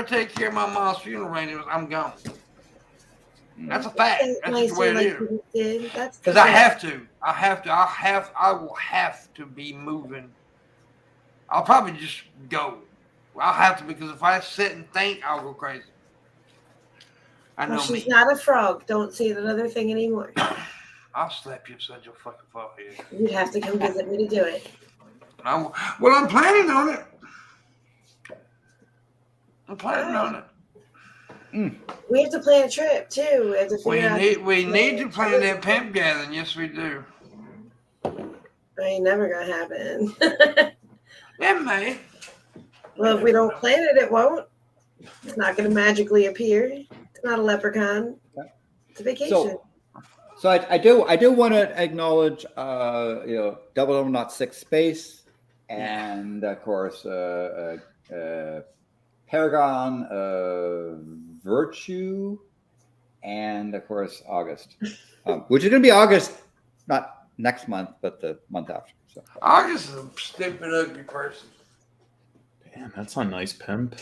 take care of my mom's funeral arrangements, I'm gone. That's a fact. That's just the way it is. Because I have to. I will have to be moving. I'll probably just go. I'll have to, because if I sit and think, I'll go crazy. I know she's not a frog. Don't say another thing anymore. I'll slap you upside your fucking forehead. You'd have to come visit me to do it. I'm planning on it. I'm planning on it. We have to plan a trip too. We have to figure we need to plan that pimp gathering. Yes, we do. Ain't never gonna happen. It may. Well, if we don't plan it, it won't. It's not gonna magically appear. It's not a leprechaun. It's a vacation. So I do want to acknowledge 0006 Space, and of course Paragon Virtue, and of course August, which is going to be August, not next month, but the month after. So August is a stupid, ugly person. Damn, that's a nice pimp.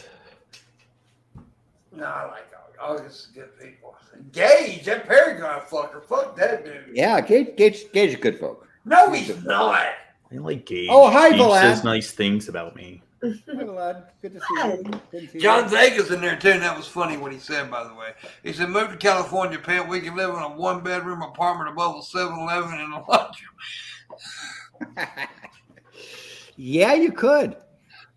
No, I like August. August is good people. Gage, that Paragon fucker, fuck that dude. Yeah, Gage is good folk. No, he's not. I like Gage. Oh, hi, Gage Vlad. says nice things about me. Hi, Vlad. Good to see you. Good to see John you. Vega's in there too, and that was funny what he said, by the way. He said, move to California, Pimp. We can live in a one-bedroom apartment above a 7-Eleven and a laundry. Yeah, you could.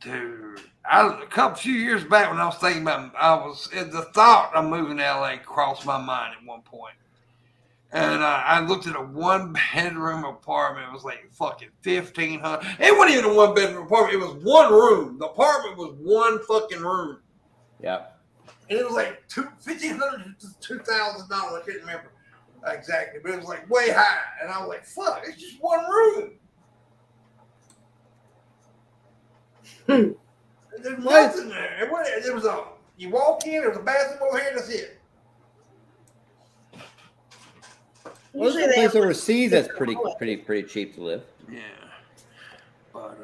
Dude, a few years back when I was thinking about, the thought of moving to LA crossed my mind at one point. And I looked at a one-bedroom apartment. It was like fucking $1,500. It wasn't even a one-bedroom apartment. It was one room. The apartment was one fucking room. Yeah. And it was like $1,500 to $2,000. I can't remember exactly, but it was like way high. And I was like, fuck, it's just one room. There's What? nothing there. There was you walk in, there's a bathroom over here, that's it. Well, Usually there's a they have place overseas that's pretty hallway. pretty cheap to live. Yeah. But,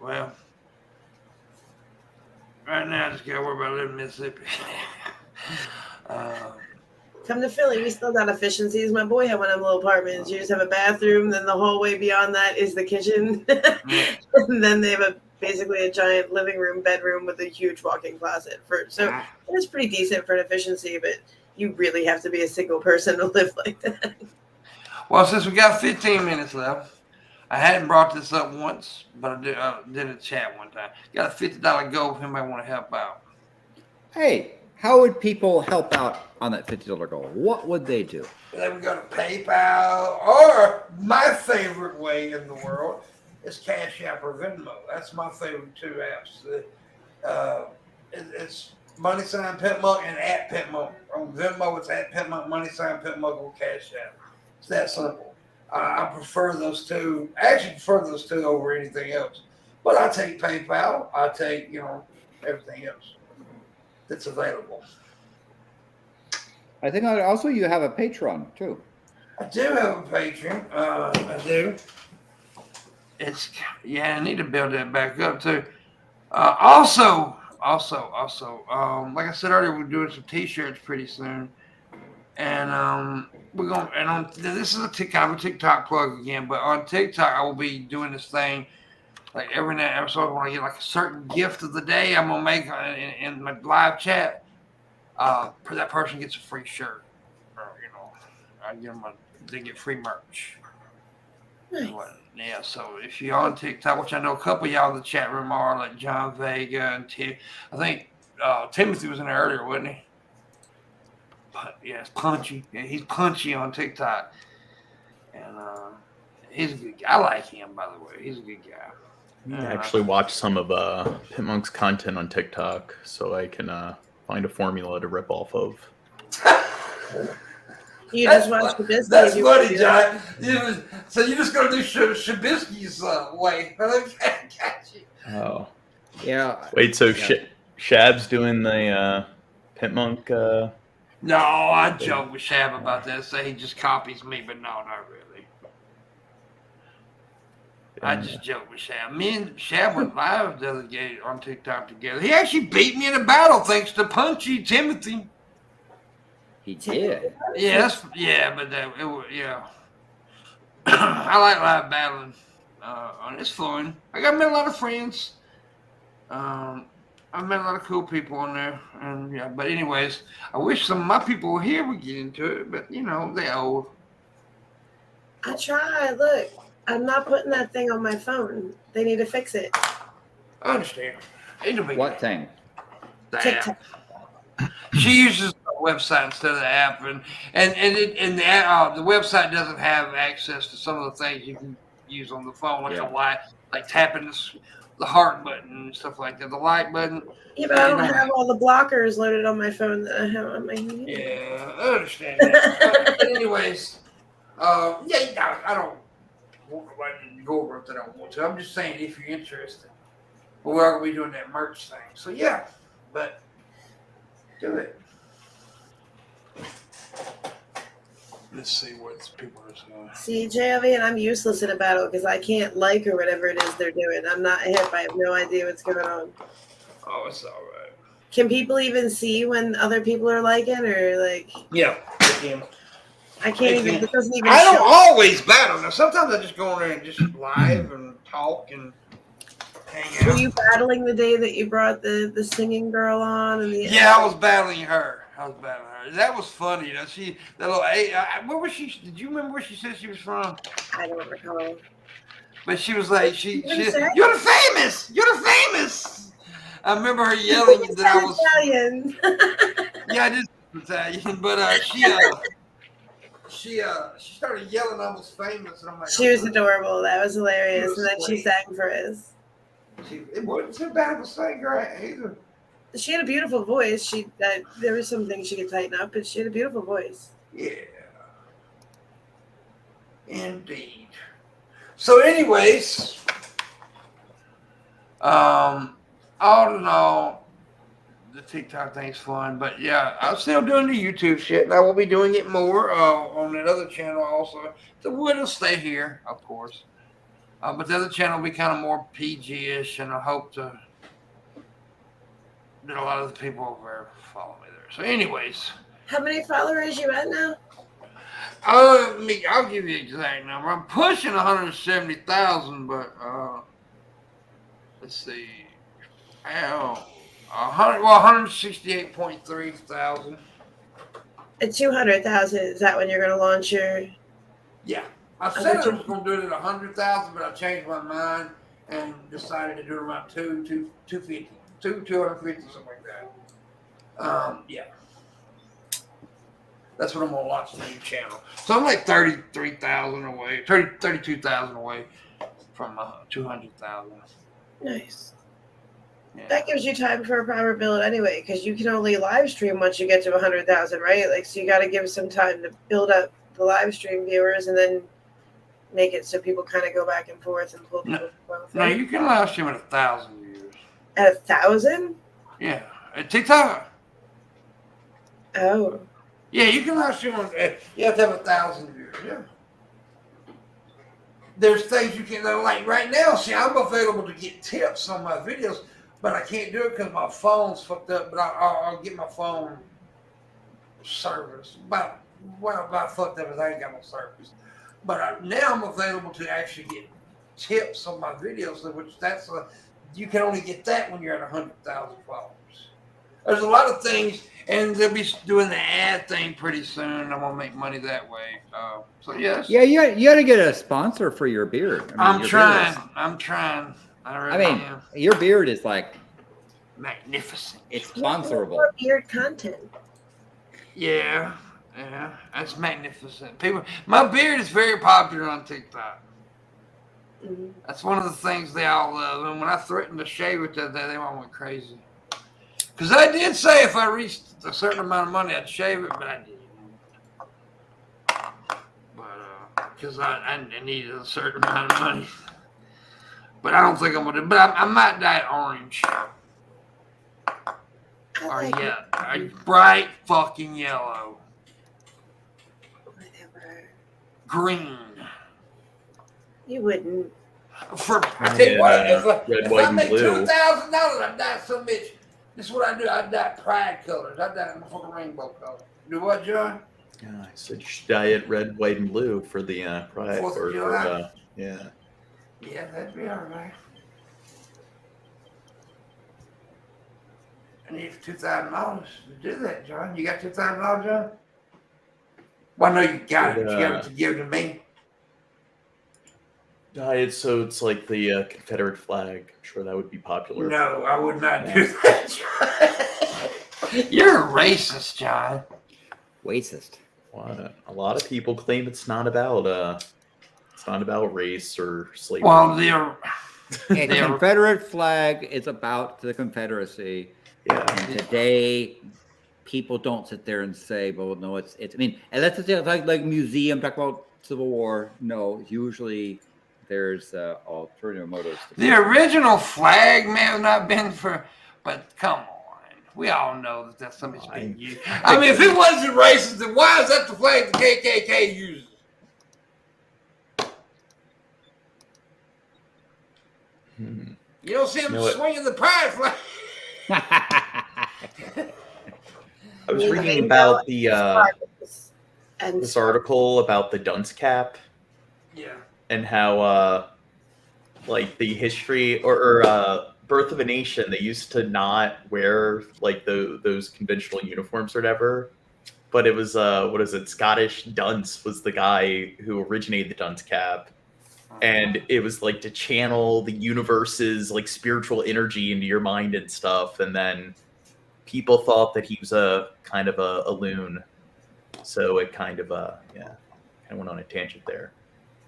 well, right now I just got to worry about living in Mississippi. Come to Philly, we still got efficiencies. My boy had one of them little apartments. You just have a bathroom, then the hallway beyond that is the kitchen. And then they have basically a giant living room, bedroom with a huge walk-in closet. So it's pretty decent for an efficiency, but you really have to be a single person to live like that. Well, since we got 15 minutes left, I hadn't brought this up once, but I did a chat one time. Got a $50 goal if anybody want to help out. Hey, how would people help out on that $50 goal? What would they do? They would go to PayPal, or my favorite way in the world is Cash App or Venmo. That's my favorite two apps. It's money sign Pimpmunk and at Pimpmunk. On Venmo, it's at Pimpmunk, money sign Pimpmunk on Cash App. It's that simple. I prefer those two. I actually prefer those two over anything else. But I take PayPal. I take, everything else that's available. I think also you have a Patreon too. I do have a Patreon. I do. I need to build that back up too. Also, like I said earlier, we're doing some T-shirts pretty soon, and we're gonna. And this is a TikTok plug again, but on TikTok I will be doing this thing. Like every episode, when I get like a certain gift of the day, I'm gonna make in my live chat. That person gets a free shirt, or I give them they get free merch. Nice. Yeah, so if you're on TikTok, which I know a couple of y'all in the chat room are, like John Vega and I think Timothy was in there earlier, wasn't he? But yeah, it's Punchy. Yeah, he's Punchy on TikTok, and he's a good guy. I like him, by the way. He's a good guy. I actually watch some of Pimpmonk's content on TikTok, so I can find a formula to rip off of. You just watch the business. That's funny, John. So you're just going to do Shabisky's way. Got you. Oh. Yeah. Wait, so Shab's doing the Pimpmunk? No, I joke with Shab about that. Say he just copies me, but no, not really. I just joke with Shab. Me and Shab went live the other day on TikTok together. He actually beat me in a battle thanks to Punchy Timothy. He did. Yeah, I like live battling. It's fun. I met a lot of friends. I met a lot of cool people on there, and But anyways, I wish some of my people were here would get into it, but they're old. I tried. Look, I'm not putting that thing on my phone. They need to fix it. I understand. It'll be What thing? the TikTok. app. She uses a website instead of the app, and the website doesn't have access to some of the things you can use on the phone, like like tapping the heart button and stuff like that, the like button. Yeah, but I don't have all the blockers loaded on my phone that I have on my computer. Yeah, I understand that. But anyways, I don't want to go over if I don't want to. I'm just saying if you're interested. But we're going to be doing that merch thing. So yeah, but do it. Let's see what people are saying. See, JLV, and I'm useless in a battle because I can't like or whatever it is they're doing. I'm not hip. I have no idea what's going on. Oh, it's all right. Can people even see when other people are liking or like? Yeah, I can't even. It doesn't even. I don't show. always battle. Now, sometimes I just go in there and just live and talk and hang out. Were you battling the day that you brought the singing girl on? And Yeah, I was battling her. That was funny. Where was she? Did you remember where she said she was from? I don't recall. But she was like, you're the famous. I remember her yelling that I was Italian. Yeah, I did Italian, but she started yelling I was famous, and I'm like, She was adorable. That was hilarious. Was And then she sweet. sang for us. It wasn't too bad of a singer either. She had a beautiful voice. There were some things she could tighten up, but she had a beautiful voice. Yeah. Indeed. So anyways, I all in all, the TikTok thing's fun. But yeah, I'm still doing the YouTube shit, and I will be doing it more on that other channel also. The wood will stay here, of course. But the other channel will be kind of more PG-ish, and I hope that a lot of the people over there follow me there. So anyways. How many followers you at now? I'll give you the exact number. I'm pushing 170,000, but let's see. 168.3 thousand. At 200,000, is that when you're going to launch your? Yeah, I said I was going to do it at 100,000, but I changed my mind and decided to do it around 250, 250, something like that. Yeah. That's what I'm going to launch the new channel. So I'm like 33,000 away, 32,000 away from 200,000. Nice. Yeah. That gives you time for a proper build anyway, because you can only live stream once you get to 100,000, right? Like, so you got to give some time to build up the live stream viewers and then make it so people kind of go back and forth and pull people. No, you can live stream at 1,000 views. At 1,000? Yeah, at TikTok. Oh. Yeah, you can live stream on. You have to have 1,000 views. Yeah. There's things you can like right now. See, I'm available to get tips on my videos, but I can't do it because my phone's fucked up. But I'll get my phone service. About fucked up is I ain't got no service. But now I'm available to actually get tips on my videos, which you can only get that when you're at 100,000 followers. There's a lot of things, and they'll be doing the ad thing pretty soon. I'm gonna make money that way. So yes. Yeah, you got to get a sponsor for your beard. I'm trying. I really am. Your beard is like Magnificent. it's sponsorable. More beard content. Yeah, that's magnificent. My beard is very popular on TikTok. Mm-hmm. That's one of the things they all love. And when I threatened to shave it that day, they all went crazy. Because I did say if I reached a certain amount of money, I'd shave it, but I didn't. But because I needed a certain amount of money. But I don't think I'm going to. But I might dye it orange. Or bright fucking yellow. Whatever. Green. You wouldn't. I tell you what, if white, I and make blue. $2,000, I'd dye some bitch. This is what I do. I dye pride colors. I dye my fucking rainbow color. Do what, John? Yeah, I said you should dye it red, white, and blue for the pride. 4th of July. Yeah. Yeah, that'd be all right. I need $2,000 to do that, John. You got $2,000, John? Well, I know you got it. You got it to give to me. Dye it so it's like the Confederate flag. I'm sure that would be popular. No, I would not do that, John. You're a racist, John. Racist. What? A lot of people claim it's not about race or slavery. Well, The Confederate flag is about the Confederacy. yeah. And today, people don't sit there and say, "Well, no, it's." I mean, and that's the thing. Like museum talk about Civil War. No, usually there's alternative motives. The original flag may have not been for, but come on. We all know that that's something's being used. I mean, if it wasn't racist, then why is that the flag the KKK uses? You don't see them swinging the pride flag. I was reading about this article about the dunce cap. Yeah. And how like the history or Birth of a Nation, they used to not wear like those conventional uniforms or whatever. But it was what is it? Scottish dunce was the guy who originated the dunce cap. And it was like to channel the universe's like spiritual energy into your mind and stuff. And then people thought that he was a kind of a loon. So it kind of went on a tangent there.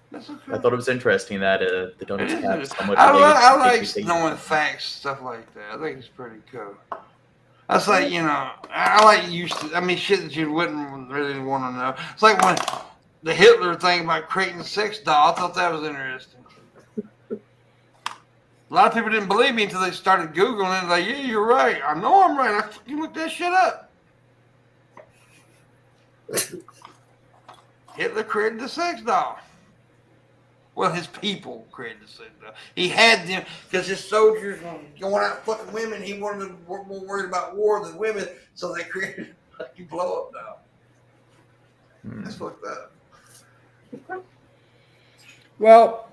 That's okay. I thought it was interesting that the dunce cap is somewhat I like knowing facts, stuff like that. I think it's pretty cool. That's like, I like shit that you wouldn't really want to know. It's like when the Hitler thing about creating a sex doll. I thought that was interesting. A lot of people didn't believe me until they started Googling it. Like, yeah, you're right. I know I'm right. I fucking looked that shit up. Hitler created the sex doll. Well, his people created the sex doll. He had them because his soldiers were going out fucking women. He wanted to be more worried about war than women, so they created a fucking blow up doll. That's fucked up. Well,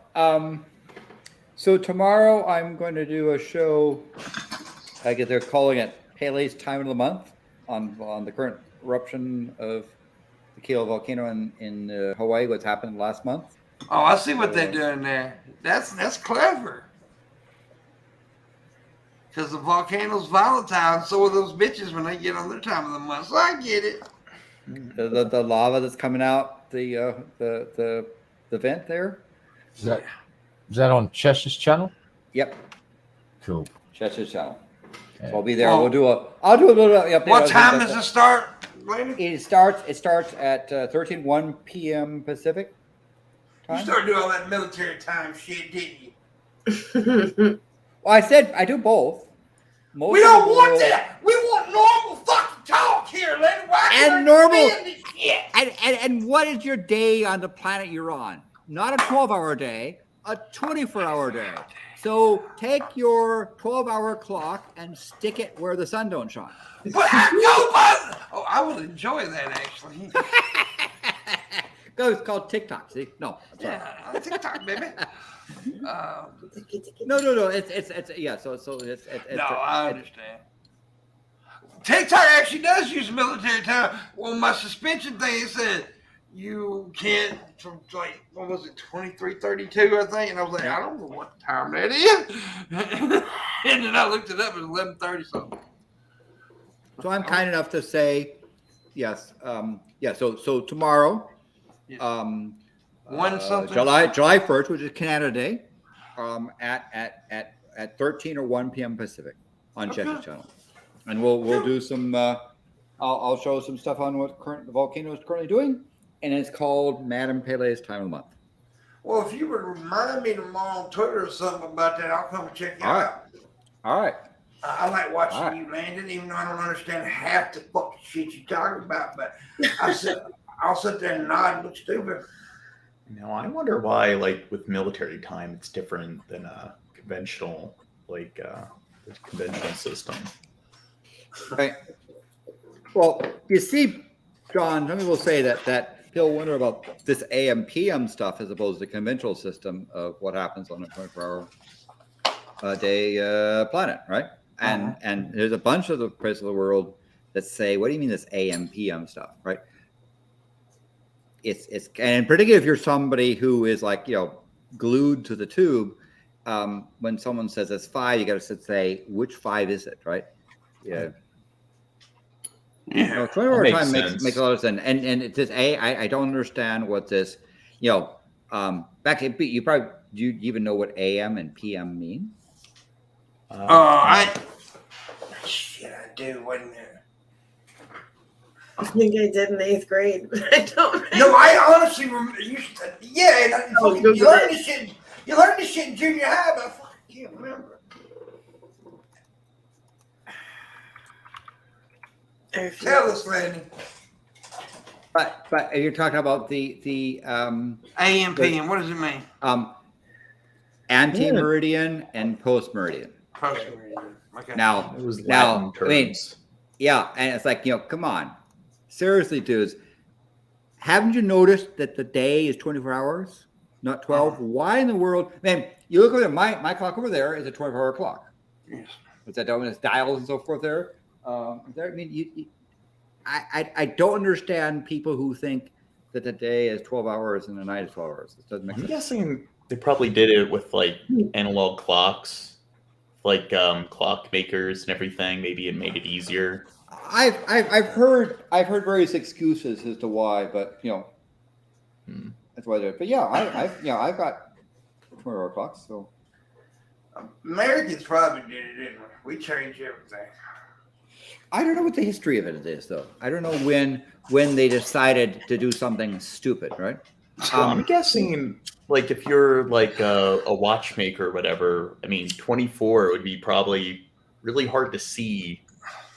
so tomorrow I'm going to do a show. I guess they're calling it Pele's Time of the Month on the current eruption of the Kilo volcano in Hawaii. What's happened last month? Oh, I see what they're doing there. That's clever. Because the volcano's volatile, and so are those bitches when they get on their time of the month. So I get it. The lava that's coming out the vent there. Is that on Chesh's channel? Yep, Cool. Chesh's channel. Yeah. So I'll be there. Oh. I'll do a little update. What time does it start, lady? It starts at 1 p.m. Pacific You time. started doing all that military time shit, didn't you? Well, I said I do both. Most We of don't the want world- that. We want normal fucking talk here, lady. Why And can't normal- I stand this shit? And what is your day on the planet you're on? Not a 12-hour day, a 24-hour day. So take your 12-hour clock and stick it where the sun don't shine. But I would enjoy that actually. Go, it's called TikTok. See? No. I'm sorry. Yeah, TikTok, baby. No. It's yeah. So it's No, I understand. TikTok actually does use military time. Well, my suspension thing, it said you can't from like what was it, 23:32, I think, and I was like, I don't know what time that is. And then I looked it up, it was 11:30 something. So I'm kind enough to say, yes. So tomorrow, Yes. July something. 1st, which is Canada Day, at 13 or 1 p.m. Pacific on Okay. Chesh's channel, and we'll do some. I'll show some stuff on what the volcano is currently doing, and it's called Madame Pele's Time of the Month. Well, if you would remind me tomorrow on Twitter or something about that, I'll come check you out. All right. I like watching All right. you, Landon, even though I don't understand half the fucking shit you're talking about. But I'll sit there and nod and look stupid. Now I wonder why, like with military time, it's different than a conventional, conventional system. Right. Well, you see, John, some people say that people wonder about this AM PM stuff as opposed to the conventional system of what happens on a 24-hour day planet, right? And there's a bunch of the places of the world that say, what do you mean this AM PM stuff, right? It's and particularly if you're somebody who is like, glued to the tube, when someone says it's 5, you got to say, which 5 is it, right? Yeah. Yeah. 24-hour time sense. makes a lot of sense. And it's just, I don't understand what this, back in, do you even know what AM and PM mean? I do, wasn't there? I think I did in 8th grade, but I don't remember. No, I honestly remember. You Google learned it. this shit. You learned this shit in junior high, but I fucking can't remember. Tell us, Lanny. But you're talking about the AM, PM, what does it mean? ante-meridian and post-meridian. Okay. Now, It was now, Latin I mean, terms. yeah, and it's like, come on. Seriously, dudes. Haven't you noticed that the day is 24 hours, not 12? Why in the world? Man, you look over there, my clock over there is a 24-hour clock. Yes. What's that doing? It's dials and so forth there. I mean, I don't understand people who think that the day is 12 hours and the night is 12 hours. It doesn't make I'm sense. guessing they probably did it with analog clocks, clock makers and everything. Maybe it made it easier. I've heard various excuses as to why, but that's why they're. But yeah, I've got 24-hour clocks. So Americans probably did it, didn't we? We changed everything. I don't know what the history of it is, though. I don't know when they decided to do something stupid, right? I'm guessing, like, if you're like a watchmaker or whatever, I mean, 24 would be probably really hard to see,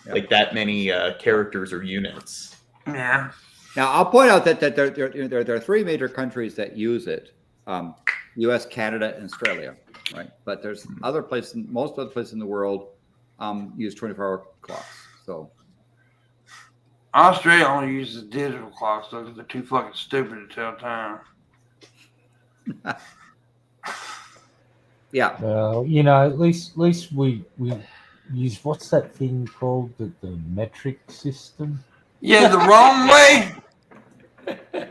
like that many characters or units. Yeah. Now, I'll point out that there are three major countries that use it: U.S., Canada, and Australia. Right, but there's other places. Most other places in the world use 24-hour clocks. So Australia only uses digital clocks though, because they're too fucking stupid to tell time. yeah, Well, you know, at least we use what's that thing called, the metric system? Yeah, the wrong way.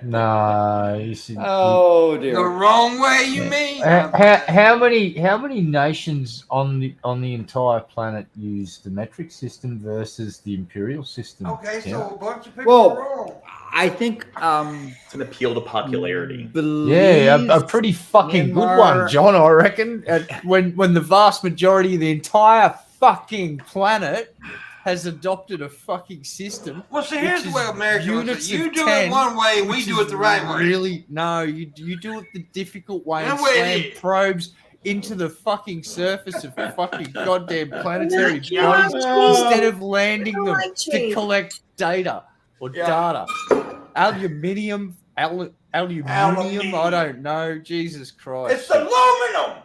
No, you see, oh The dear. wrong way, you mean? how many nations on the entire planet use the metric system versus the imperial system? Okay, Yeah. so a bunch of people Well, are wrong. I think It's an appeal to popularity. Yeah, a pretty fucking good one, Myanmar- John, I reckon. When the vast majority of the entire fucking planet has adopted a fucking system. Well, see, here's which the way is America units does it. You of do 10, it one way, we which do is it the right way. Really? No, you do it the difficult way and That way it slam is. probes into the fucking surface of fucking goddamn planetary like bodies change. instead of landing I them like to change. collect data or Yeah. data. Aluminium, I don't know. Jesus Christ. It's aluminum.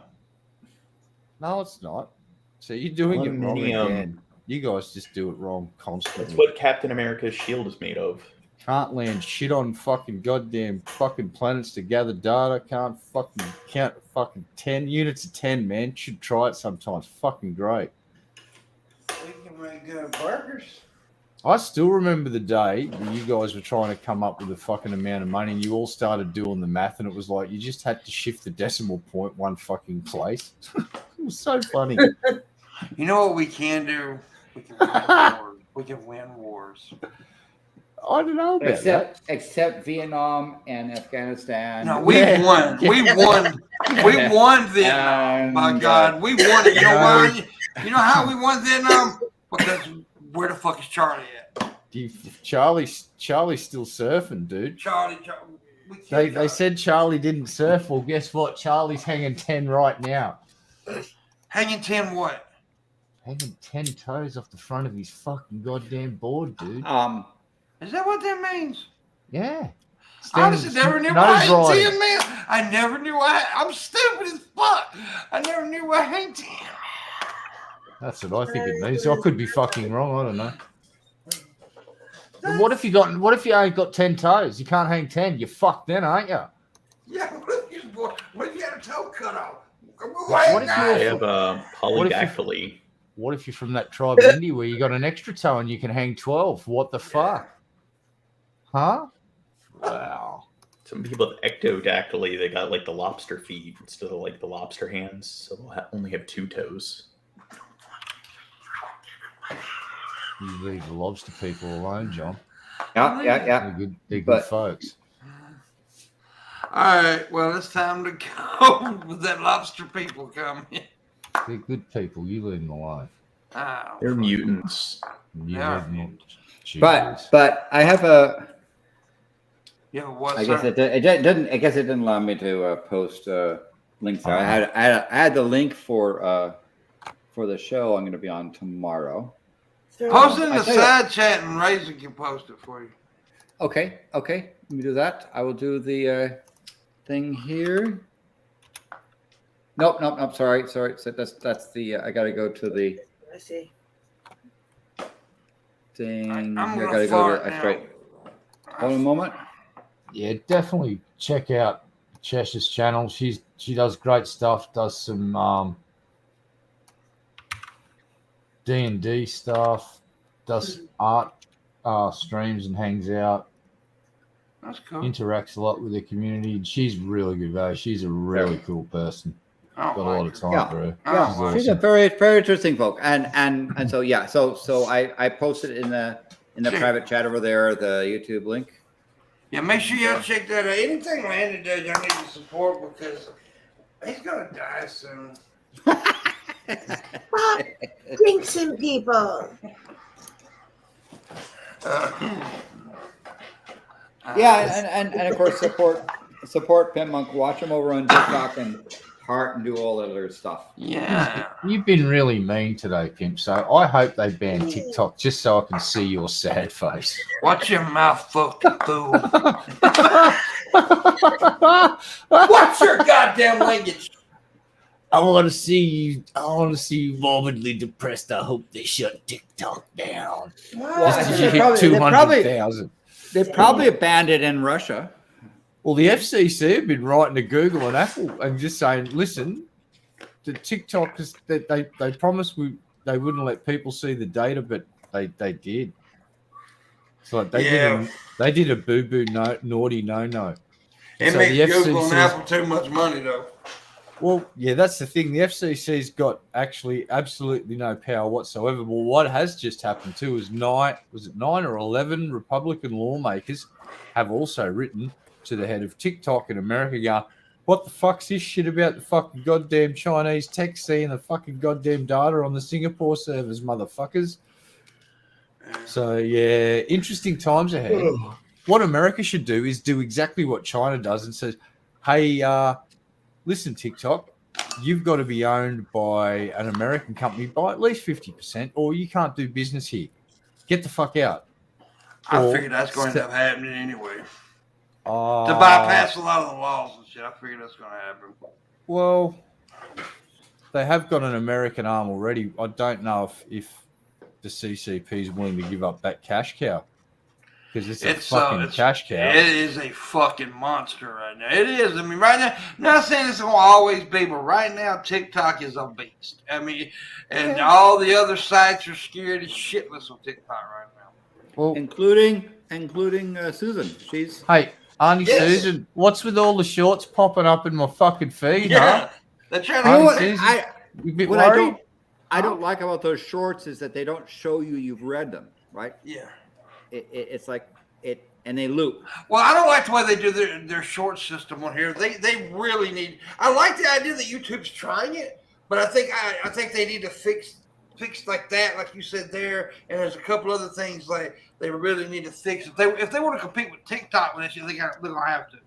No, it's not. So you're doing it wrong Aluminium. again. You guys just do it wrong That's constantly. what Captain America's shield is made of. Can't land shit on fucking goddamn fucking planets to gather data. Can't fucking count fucking 10 units of 10, man. Should try it sometimes. Fucking great. We can make good burgers. I still remember the day when you guys were trying to come up with a fucking amount of money and you all started doing the math and it was like you just had to shift the decimal point one fucking place. It was so funny. You know what we can do? We can win wars. We can win wars. I don't know about that. except Vietnam and Afghanistan. No, we won. We won. We won Vietnam. My God, we won it. You know why? You know how we won Vietnam? Because where the fuck is Charlie at? Charlie's still surfing, dude. Charlie. We killed They said Charlie didn't surf. Well, guess what? Charlie's hanging 10 right now. hanging 10 what? Hanging 10 toes off the front of his fucking goddamn board, dude. Is that what that means? Yeah. I honestly never knew Not why I his hang riding. 10, man. I never knew I'm stupid as fuck. I never knew I hang 10. That's what I think it means. I could be fucking wrong. I don't know. But what if you ain't got 10 toes? You can't hang 10. You're fucked then, aren't you? Yeah, what if you had a toe cut off? What if They you're- have polydactyly. What if you're from that tribe in India where you got an extra toe and you can hang 12? What the fuck? Huh? Wow. Some people have ectodactyly. They got like the lobster feet instead of like the lobster hands, so they'll only have 2 toes. You leave the lobster people alone, John. Yeah. They're good But- folks. All right, well, it's time to go with that lobster people coming. They're good people. You leave them alone. Oh, They're mutants. You Yeah. leave them. But I have a. yeah, what? I guess it didn't. I guess it didn't allow me to post links there. I had the link for the show I'm going to be on tomorrow. Post it in I the tell you side chat and Razor can post it for you. Okay. Let me do that. I will do the thing here. Nope. Sorry. So that's the. I got to go to the I see. thing. I'm I gonna gotta go fart to. now. Right. Hold on a moment. Yeah, definitely check out Chesh's channel. She does great stuff. Does some D&D stuff. Does art streams and hangs out. That's cool. Interacts a lot with the community. And she's really good, though. She's a really cool person. I don't Got a like lot of it. time Yeah. for her. Yeah, she's a very interesting folk, and so yeah, so I posted in the Sure. private chat over there the YouTube link. Yeah, make sure y'all check that out. Anything Randy does, y'all need to support because he's gonna die soon. Stop jinxing people. Yeah, and of course support support Pimpmunk. Watch him over on TikTok and heart and do all that other stuff. Yeah. You've been really mean today, Pimp. So I hope they ban TikTok just so I can see your sad face. Watch your mouth, fucking fool. Watch your goddamn language. I want to see you morbidly depressed. I hope they shut TikTok down. Well, Just 'cause they you hit probably- 200,000. They probably banned it in Russia. Well, the FCC have been writing to Google and Apple and just saying, listen, the TikTok is that they promised they wouldn't let people see the data, but they did. So they did a boo naughty no. It So makes the Google and FCC Apple too much money, though. Well, yeah, that's the thing. The FCC's got actually absolutely no power whatsoever. Well, what has just happened too is 9 or 11 Republican lawmakers have also written to the head of TikTok in America going, what the fuck's this shit about the fucking goddamn Chinese tech seeing the fucking goddamn data on the Singapore servers, motherfuckers? So, yeah, interesting times ahead. What America should do is do exactly what China does and says, hey, listen, TikTok, you've got to be owned by an American company by at least 50%, or you can't do business here. Get the fuck out. I figured that's going to end up happening anyway. To To bypass a lot of the laws and shit, I figured that's going to happen. Well, they have got an American arm already. I don't know if the CCP is willing to give up that cash cow. Because it's a fucking cash cow. It is a fucking monster right now. It is. I mean, right now, not saying it's going to always be, but right now, TikTok is a beast. I mean, and all the other sites are scared as shitless of TikTok right now. Well, including Susan. She's hey, Auntie Yes. Susan, what's with all the shorts popping up in my fucking feed, huh? They're trying You know to. what? Susan, you a bit What worried? I don't like about those shorts is that they don't show you you've read them, right? Yeah. It's like it, and they loop. Well, I don't like the way they do their short system on here. They really need. I like the idea that YouTube's trying it, but I think they need to fix like that, like you said there. And there's a couple other things like they really need to fix. If they want to compete with TikTok with this, they're gonna have to.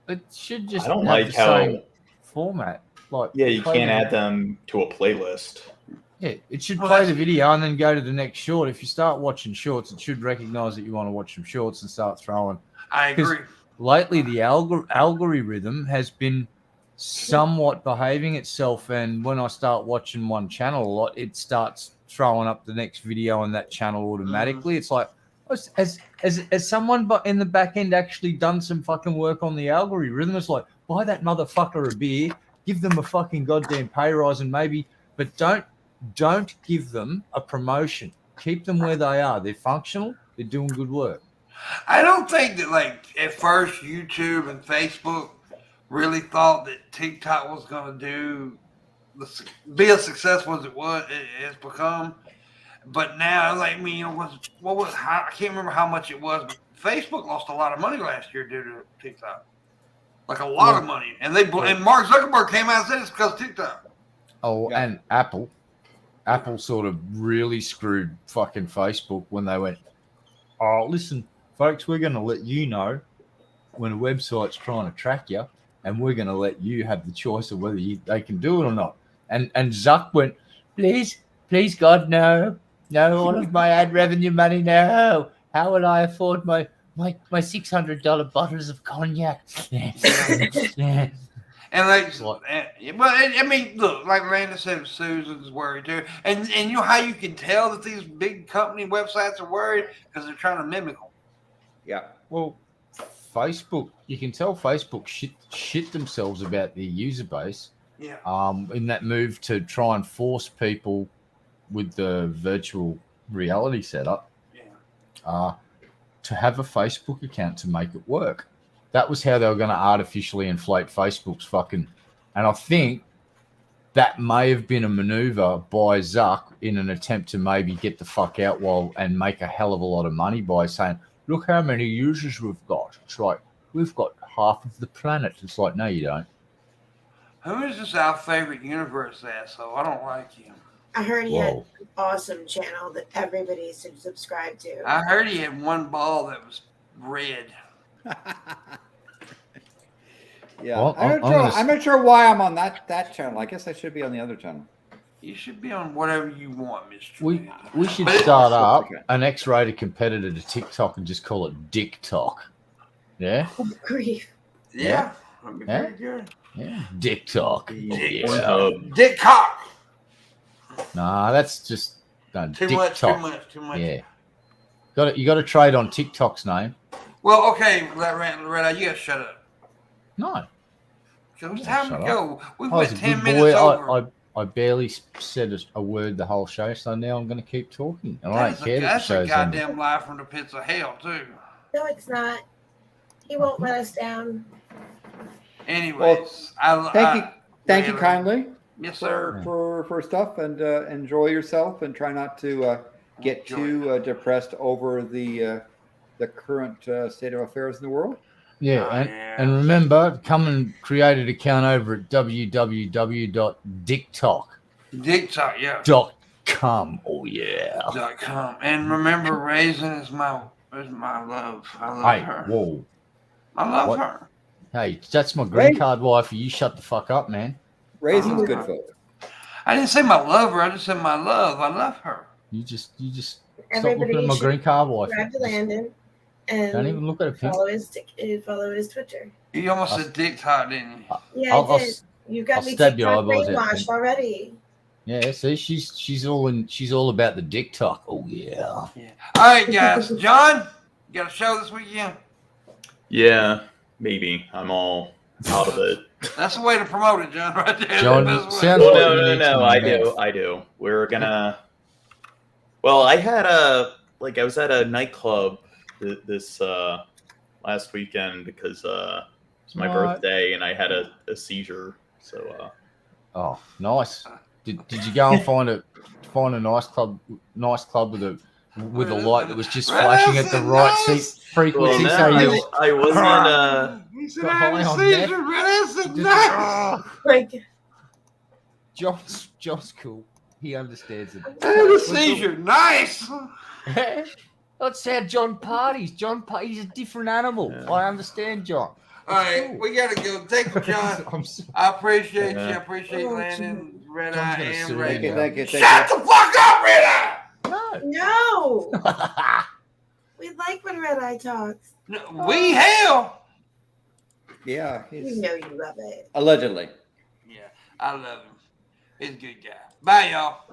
It should just I don't have like the how- same format. Like Yeah, you play can't the- add them to a playlist. Yeah, it should Well, play that's- the video and then go to the next short. If you start watching shorts, it should recognize that you want to watch some shorts and start throwing. I agree. Lately, the algorithm has been somewhat behaving itself, and when I start watching one channel a lot, it starts throwing up the next video on that channel automatically. It's like, has someone in the back end actually done some fucking work on the algorithm? It's like, buy that motherfucker a beer, give them a fucking goddamn pay rise, and maybe, but don't give them a promotion. Keep them where they are. They're functional. They're doing good work. I don't think that, like, at first YouTube and Facebook really thought that TikTok was going to be as successful as it has become. But now, like, I mean, you know, I can't remember how much it was, but Facebook lost a lot of money last year due to TikTok. Like, a lot of money. And and Mark Zuckerberg came out and said it's because of TikTok. Oh, Yeah. and Apple sort of really screwed fucking Facebook when they went, oh, listen, folks, we're going to let you know when a website's trying to track you, and we're going to let you have the choice of whether they can do it or not. And Zuck went, please, God, no, all of my ad revenue money, no. How will I afford my $600 bottles of cognac? Yeah. And like, What? I mean, look, like Randa said, Susan's worried too, and you know how you can tell that these big company websites are worried because they're trying to mimic them. Yeah. Well, Facebook, you can tell Facebook shit themselves about their user base. Yeah. In that move to try and force people with the virtual reality setup, to have a Facebook account to make it work. That was how they were going to artificially inflate Facebook's fucking. And I think that may have been a maneuver by Zuck in an attempt to maybe get the fuck out and make a hell of a lot of money by saying, look how many users we've got. It's like, we've got half of the planet. It's like, no, you don't. Who is this our favorite universe asshole? I don't like him. I heard he had Whoa. an awesome channel that everybody should subscribe to. I heard he had one ball that was red. Yeah, Well, I'm not sure why I'm on that channel. I guess I should be on the other channel. You should be on whatever you want, Mr. We Mann. we should But it- start up Okay. an X-rated competitor to TikTok and just call it Dick Talk. Yeah, Oh, grief. Yeah. That'd be Yeah. pretty good. yeah, Dick Talk. Dick. Pornhub. Dick cock. Nah, that's just Too Dick much, Talk. too much. Yeah, you got to trade on TikTok's name. Well, okay, Red Eye, you gotta shut up. No, Because it's Yeah, time to shut go. We I was went a 10 good minutes boy. over. I barely said a word the whole show, so now I'm going to keep talking. And I don't care that the That's a show's ended. goddamn lie from the pits of hell, too. No, it's not. He won't let us down. Anyways, Thank you really- kindly Yes, sir. for stuff, and enjoy yourself, and try not to get Enjoy too depressed over the current state of affairs in the world. Yeah, Oh, and, yeah. and remember, come and create an account over at www.dicktalk.com. Dick Talk, yeah. Oh yeah. .com. And remember, Raisin is my love. I love Hey, her. whoa. I love What? her. Hey, that's my green Right. card wife. You shut the fuck up, man. Raisin's Oh. good folk. I didn't say my lover. I just said my love. I love her. You just stop Everybody looking at my should green card wife. Subscribe to Just Landon don't even and look at a pimp. follow his Twitter. You almost I'll- said Dick Talk, didn't you? Yeah, I'll I did. You got I'll me stab your TikTok eyeballs out, brainwashed man. already. Yeah, see, she's all about the dick talk. Oh yeah. Yeah. All right, guys. John, you got a show this weekend? Yeah, maybe. I'm all out of it. That's the way to promote it, John, right there. John, That's the best way. sound- Well, what no, you no, need no. to I know. do. We're gonna. Well, I had I was at a nightclub this last weekend because it's my What? birthday and I had a seizure. So Oh, nice. Did you go and find a nice club with a light that was just flashing at the right seat frequency? well, So no, you I wasn't. He said, got I had high a on seizure, meth. man. That's a Just- nice. Like, John's cool. He understands it. I had a seizure. Nice. That's how John parties. He's a different animal. Yeah. I understand, John. All right, we got to go. Thank you, John. I'm so- I appreciate you. I Yeah. appreciate Oh, Landon, Red John's Eye, gonna and sue Ray. me. Thank you. Shut the fuck up, Red Eye. no. no. We like when Red Eye talks. No, we hell. Yeah, You he's know you love it. allegedly. Yeah, I love him. He's a good guy. Bye, y'all.